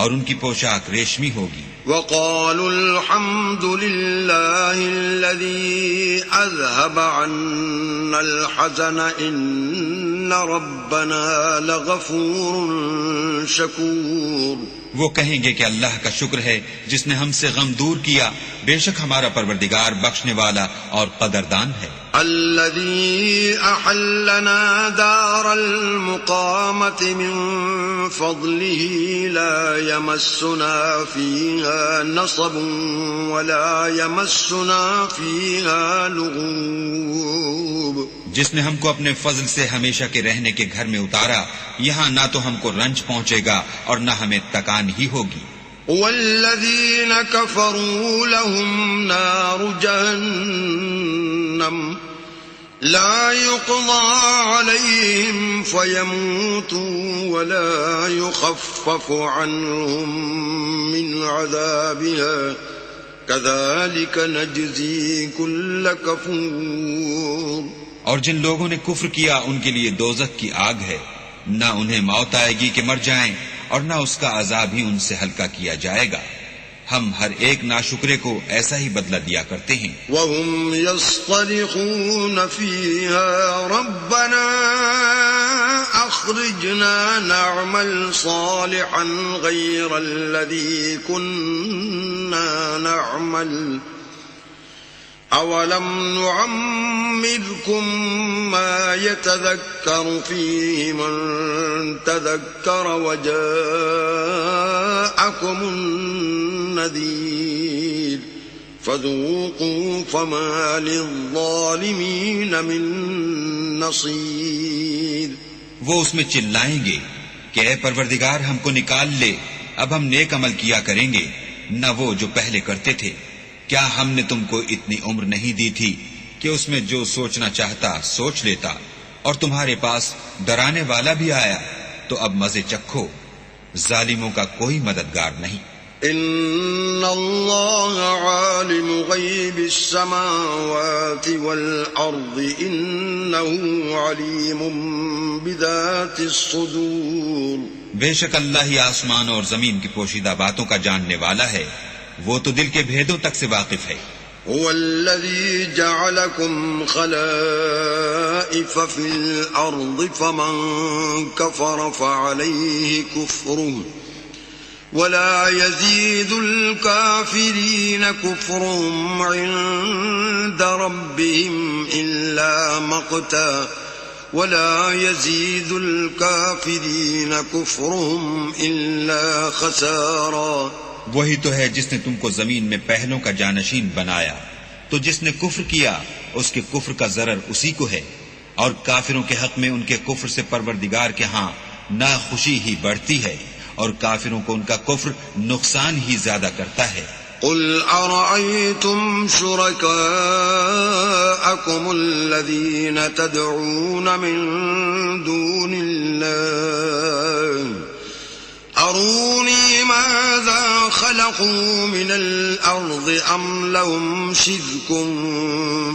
اور ان کی پوشاک ریشمی ہوگی. وَقَالُوا الْحَمْدُ لِلَّهِ الَّذِي أَذْهَبَ عَنَّا الْحَزَنَ إِنَّ رَبَّنَا لَغَفُورٌ شَكُورٌ. وہ کہیں گے کہ اللہ کا شکر ہے جس نے ہم سے غم دور کیا، بے شک ہمارا پروردگار بخشنے والا اور قدردان ہے. الذي أحلنا دار المقامة من فضله لا يمسنا فيها نصب ولا يمسنا فيها لغوب. جس نے ہم کو اپنے فضل سے ہمیشہ کے رہنے کے گھر میں اتارا، یہاں نہ تو ہم کو رنج پہنچے گا اور نہ ہمیں تکان ہی ہوگی. والذين كفروا لهم نار جهنم لا يقضى عليهم فيموتوا ولا يخفف عنهم من عذابها كذلك نجزي كل كفور. اور جن لوگوں نے کفر کیا ان کے لیے دوزخ کی آگ ہے، نہ انہیں موت آئے گی کہ مر جائیں اور نہ اس کا عذاب ہی ان سے ہلکا کیا جائے گا. ہم ہر ایک ناشکرے کو ایسا ہی بدلہ دیا کرتے ہیں. وَهُمْ يَصْطَرِخُونَ فِيهَا رَبَّنَا أَخْرِجْنَا نَعْمَلْ صَالِحًا غَيْرَ الَّذِي كُنَّا نَعْمَلُ أَوَلَمْ نُعَمِّرْكُمْ مَا يَتَذَكَّرُ فِيهِ مَنْ تَذَكَّرَ وَجَاءَكُمُ النَّذِيرُ فَذُوقُوا فَمَا لِلظَّالِمِينَ مِنْ نَصِيرٍ. وہ اس میں چلائیں گے کہ اے پروردگار ہم کو نکال لے، اب ہم نیک عمل کیا کریں گے نہ وہ جو پہلے کرتے تھے. کیا ہم نے تم کو اتنی عمر نہیں دی تھی کہ اس میں جو سوچنا چاہتا سوچ لیتا، اور تمہارے پاس ڈرانے والا بھی آیا، تو اب مزے چکھو، ظالموں کا کوئی مددگار نہیں. ان اللہ عالم غیب السماوات والارض انہ علیم بذات الصدور. بے شک اللہ ہی آسمان اور زمین کی پوشیدہ باتوں کا جاننے والا ہے، وہ تو دل کے بھیدوں تک سے واقف ہے. هو الذي جعلكم خلائف في الأرض فمن كفر فعليه كفره ولا يزيد الكافرين كفرهم عند ربهم إلا مقتا ولا يزيد الكافرين كفرهم إلا خسارا. وہی تو ہے جس نے تم کو زمین میں پہلوں کا جانشین بنایا، تو جس نے کفر کیا اس کے کفر کا ضرر اسی کو ہے، اور کافروں کے حق میں ان کے کفر سے پروردگار کے ہاں ناخوشی ہی بڑھتی ہے اور کافروں کو ان کا کفر نقصان ہی زیادہ کرتا ہے۔ قل أرأيتم شركاءكم الذين تدعون من دون الله أروني ماذا خلقوا من الأرض أم لهم شرك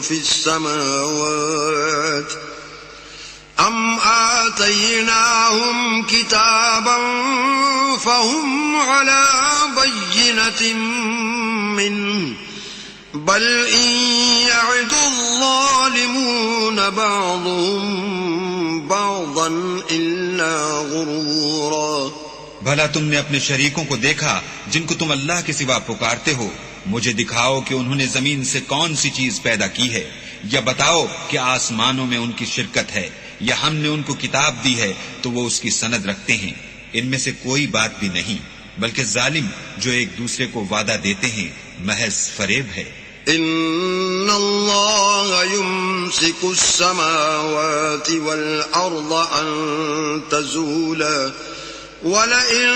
في السماوات أم آتيناهم كتابا فهم على بينة منه بل إن يعد الظالمون بعضهم بعضا إلا غرورا۔ بھلا تم نے اپنے شریکوں کو دیکھا جن کو تم اللہ کے سوا پکارتے ہو؟ مجھے دکھاؤ کہ انہوں نے زمین سے کون سی چیز پیدا کی ہے، یا بتاؤ کہ آسمانوں میں ان کی شرکت ہے، یا ہم نے ان کو کتاب دی ہے تو وہ اس کی سند رکھتے ہیں۔ ان میں سے کوئی بات بھی نہیں، بلکہ ظالم جو ایک دوسرے کو وعدہ دیتے ہیں محض فریب ہے۔ ان اللہ یمسک السماوات والارض ان تزولا وَلَئِن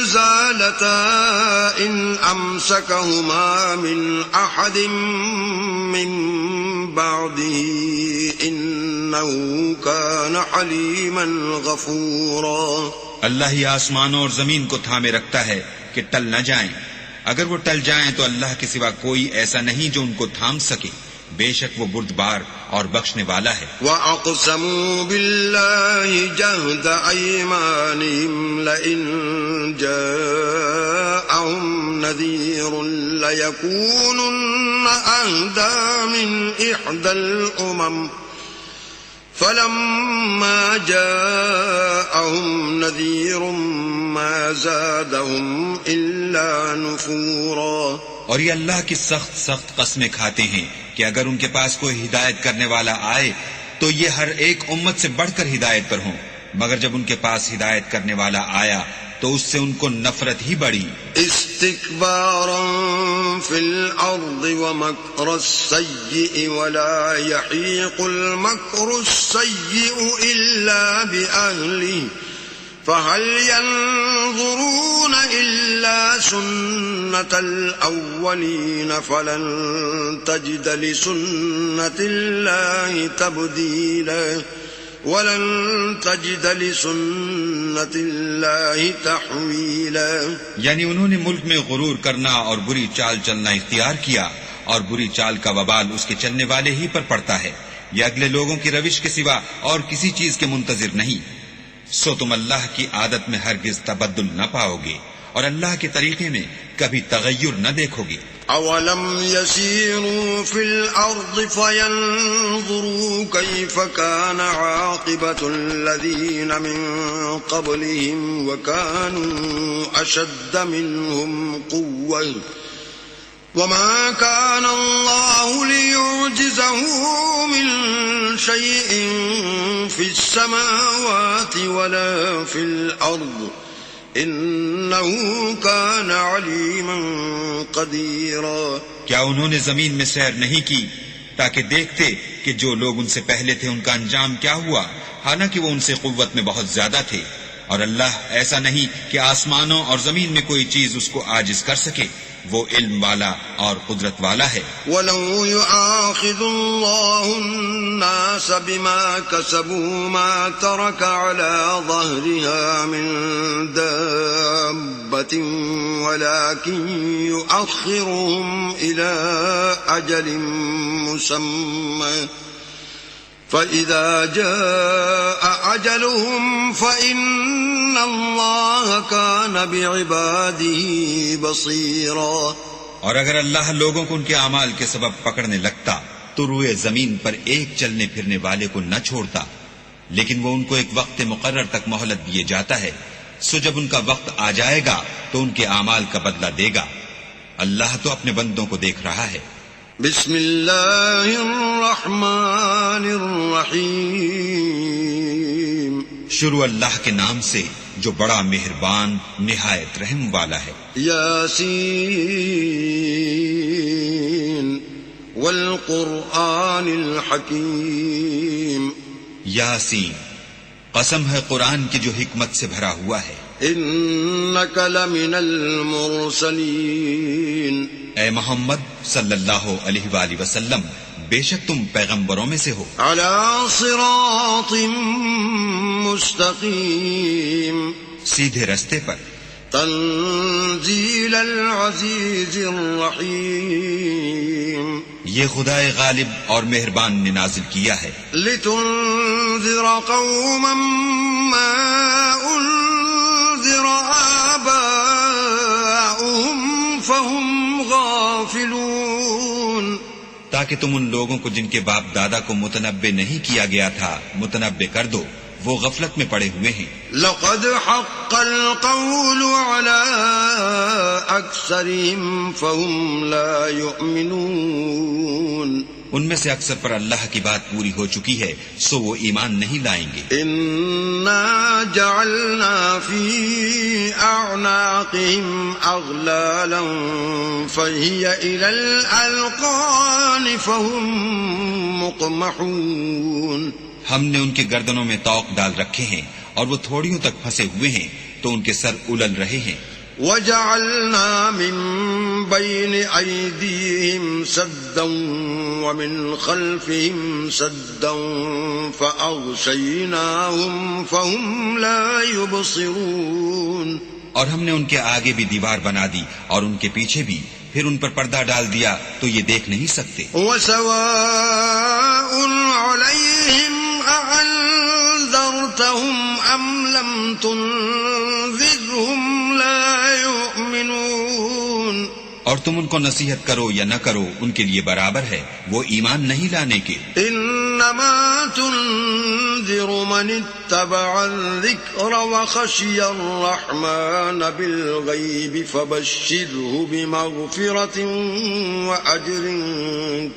زَالَتَا إِنْ أَمْسَكَهُمَا مِنْ أَحَدٍ مِّن بَعْدِهِ إِنَّهُ كَانَ حَلِيمًا غَفُورًا۔ اللہ ہی آسمانوں اور زمین کو تھامے رکھتا ہے کہ ٹل نہ جائیں، اگر وہ ٹل جائیں تو اللہ کے سوا کوئی ایسا نہیں جو ان کو تھام سکے، بے شک وہ بردبار اور بخشنے والا ہے۔ وَأَقْسَمُوا بِاللَّهِ جَهْدَ أَيْمَانِهِمْ لَئِن جَاءَهُمْ نَذِيرٌ لَيَكُونُنَّ أَهْدَىٰ مِنْ إِحْدَى الْأُمَمِ فَلَمَّا جَاءَهُمْ نَذِيرٌ مَا زَادَهُمْ إِلَّا نُفُورًا۔ اور یہ اللہ کی سخت سخت قسمیں کھاتے ہیں کہ اگر ان کے پاس کوئی ہدایت کرنے والا آئے تو یہ ہر ایک امت سے بڑھ کر ہدایت پر ہوں، مگر جب ان کے پاس ہدایت کرنے والا آیا تو اس سے ان کو نفرت ہی بڑھی۔ استکبارا فی الارض ومکر السیئ ولا یحیق المکر السیئ الا بأہلہ فهل ينظرون إلا سنة الأولين فلن تجد لسنة الله تبديلا ولن تجد لسنة الله تحويلا۔ یعنی انہوں نے ملک میں غرور کرنا اور بری چال چلنا اختیار کیا، اور بری چال کا وبال اس کے چلنے والے ہی پر پڑتا ہے، یہ اگلے لوگوں کی روش کے سوا اور کسی چیز کے منتظر نہیں، سو تم اللہ کی عادت میں ہرگز تبدل نہ پاؤ گے اور اللہ کے طریقے میں کبھی تغیر نہ دیکھو گے۔ اولم يسيروا في الارض فينظروا كيف كان عاقبة الذين من قبلهم وكانوا اشد منهم قوة وما كان الله ليعجزه من شيء في السماوات ولا في الأرض إنه كان عليما قديرا۔ کیا انہوں نے زمین میں سیر نہیں کی تاکہ دیکھتے کہ جو لوگ ان سے پہلے تھے ان کا انجام کیا ہوا، حالانکہ وہ ان سے قوت میں بہت زیادہ تھے، اور اللہ ایسا نہیں کہ آسمانوں اور زمین میں کوئی چیز اس کو عاجز کر سکے، وہ علم والا اور قدرت والا ہے۔ وَلَوْ يُؤَاخِذُ اللَّهُ النَّاسَ بِمَا كَسَبُوا مَا تَرَكَ عَلَى ظَهْرِهَا مِن دَابَّةٍ وَلَكِن يُؤَخِّرُهُمْ إِلَى أَجَلٍ مُّسَمًّى فَإِذَا جَاءَ أَجَلُهُمْ فَإِنَّ اللَّهَ كَانَ بِعِبَادِهِ بَصِيرًا۔ اور اگر اللہ لوگوں کو ان کے اعمال کے سبب پکڑنے لگتا تو روئے زمین پر ایک چلنے پھرنے والے کو نہ چھوڑتا، لیکن وہ ان کو ایک وقت مقرر تک مہلت دیے جاتا ہے، سو جب ان کا وقت آ جائے گا تو ان کے اعمال کا بدلہ دے گا۔ اللہ تو اپنے بندوں کو دیکھ رہا ہے۔ بسم اللہ الرحمن الرحیم۔ شروع اللہ کے نام سے جو بڑا مہربان نہایت رحم والا ہے۔ یاسین والقرآن الحکیم۔ یاسین، قسم ہے قرآن کی جو حکمت سے بھرا ہوا ہے۔ إنك لمن المرسلين اے محمد صلی اللہ علیہ وآلہ وسلم، بے شک تم پیغمبروں میں سے ہو، على صراط مستقيم سیدھے رستے پر، تنزيل العزيز الرحيم یہ خدائے غالب اور مہربان نے نازل کیا ہے، لتنذر قوما ما أنذر آباؤهم فهم غافلون، تاکہ تم ان لوگوں کو جن کے باپ دادا کو متنبع نہیں کیا گیا تھا متنبع کر دو، وہ غفلت میں پڑے ہوئے ہیں۔ لقد حق القول على أكثرهم فهم لا يؤمنون، ان میں سے اکثر پر اللہ کی بات پوری ہو چکی ہے، سو وہ ایمان نہیں لائیں گے۔ إنا جعلنا في أعناقهم أغلالا فهي إلى الأذقان فهم مقمحون، ہم نے ان کے گردنوں میں طوق ڈال رکھے ہیں اور وہ تھوڑیوں تک پھنسے ہوئے ہیں تو ان کے سر الل رہے ہیں۔ وجعلنا من بين أيديهم سدا ومن خلفهم سدا فأغشيناهم فهم لا يبصرون، اور ہم نے ان کے آگے بھی دیوار بنا دی اور ان کے پیچھے بھی، پھر ان پر پردہ ڈال دیا تو یہ دیکھ نہیں سکتے۔ وسواء عليهم أأنذرتهم أم لم تنذرهم لا يؤمنون، اور تم ان کو نصیحت کرو یا نہ کرو ان کے لیے برابر ہے، وہ ایمان نہیں لانے کے۔ إنما تنذر من اتبع الذكر وخشي الرحمن بالغيب فبشره بمغفرة وأجر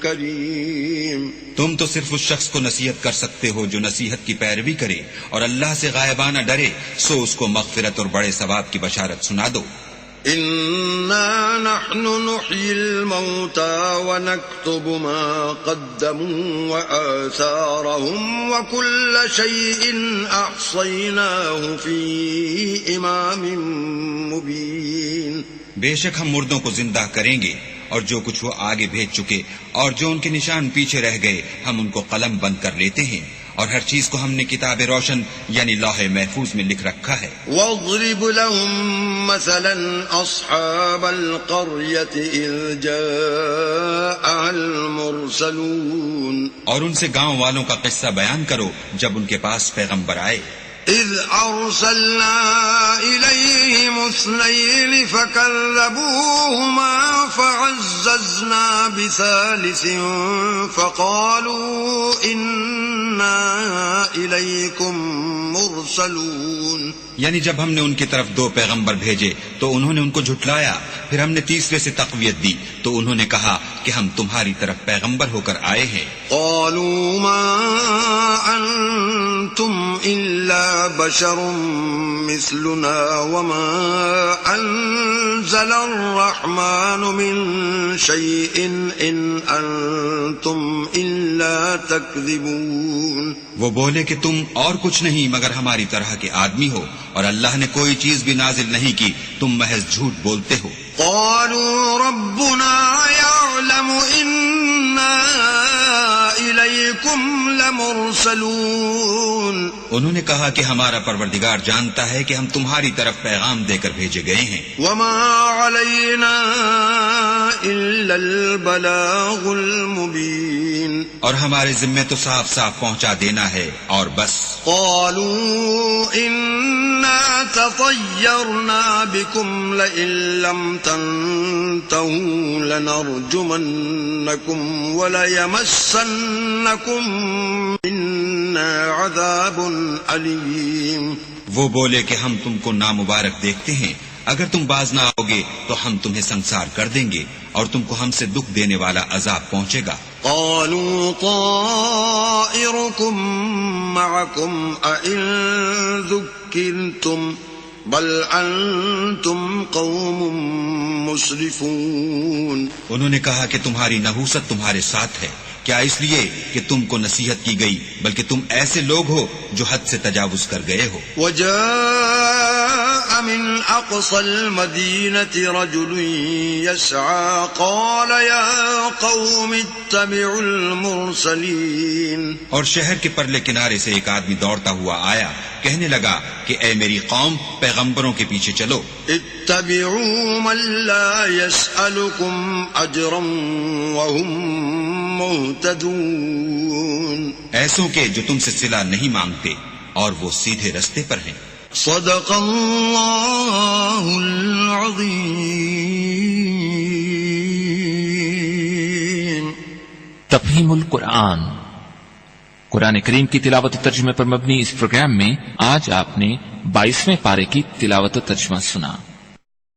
كريم، تم تو صرف اس شخص کو نصیحت کر سکتے ہو جو نصیحت کی پیروی کرے اور اللہ سے غائبانہ ڈرے، سو اس کو مغفرت اور بڑے ثواب کی بشارت سنا دو۔ إنا نحن نحيي الموتى ونكتب ما قدموا وآثارهم وكل شيء أحصيناه في إمام مبين، بے شک ہم مردوں کو زندہ کریں گے اور جو کچھ وہ آگے بھیج چکے اور جو ان کے نشان پیچھے رہ گئے ہم ان کو قلم بند کر لیتے ہیں، اور ہر چیز کو ہم نے کتاب روشن یعنی لوح محفوظ میں لکھ رکھا ہے۔ واضرب لهم مثلا أصحاب القرية إذ جاءها المرسلون، اور ان سے گاؤں والوں کا قصہ بیان کرو جب ان کے پاس پیغمبر آئے۔ إذ أرسلنا إليهم 2 فكذبوهما فعززنا بثالث فقالوا إنا إليكم مرسلون، یعنی جب ہم نے ان کی طرف 2 پیغمبر بھیجے تو انہوں نے ان کو جھٹلایا، پھر ہم نے تیسرے سے تقویت دی تو انہوں نے کہا کہ ہم تمہاری طرف پیغمبر ہو کر آئے ہیں۔ قالوا ما أنتم إلا بشر مثلنا وما أنزل الرحمن من شيء إن أنتم إلا تكذبون، وہ بولے کہ تم اور کچھ نہیں مگر ہماری طرح کے آدمی ہو، اور اللہ نے کوئی چیز بھی نازل نہیں کی، تم محض جھوٹ بولتے ہو۔ قالوا ربنا يعلم إنا إليكم لمرسلون، انہوں نے کہا کہ ہمارا پروردگار جانتا ہے کہ ہم تمہاری طرف پیغام دے کر بھیجے گئے ہیں، وما علينا إلا البلاغ المبين، اور ہمارے ذمے تو صاف صاف پہنچا دینا ہے اور بس۔ قالوا إنا تطيرنا بكم لئن لم تنتهوا لنرجمنكم وليمسنكم منا عذاب أليم، وہ بولے کہ ہم تم کو نامبارک دیکھتے ہیں، اگر تم باز نہ آؤ گے تو ہم تمہیں سنسار کر دیں گے اور تم کو ہم سے دکھ دینے والا عذاب پہنچے گا۔ قالوا طائركم معكم أئن ذكرتم بل أنتم قوم مسرفون، انہوں نے کہا کہ تمہاری نحوست تمہارے ساتھ ہے، کیا اس لیے کہ تم کو نصیحت کی گئی، بلکہ تم ایسے لوگ ہو جو حد سے تجاوز کر گئے ہو۔ وجاء جاء من أقصى المدينة رجل يسعى قال يا قوم اتبعوا المرسلين. اور شہر کے پرلے کنارے سے ایک آدمی دوڑتا ہوا آیا، کہنے لگا کہ اے میری قوم، پیغمبروں کے پیچھے چلو. اتبعوا من لا يسألكم أجرا وهم مهتدون. ایسوں کے جو تم سے صلہ نہیں مانگتے اور وہ سیدھے رستے پر ہیں. صدق اللہ العظیم. تفہیم القرآن، قرآن کریم کی تلاوت و ترجمے پر مبنی اس پروگرام میں آج آپ نے 22ویں پارے کی تلاوت و ترجمہ سنا.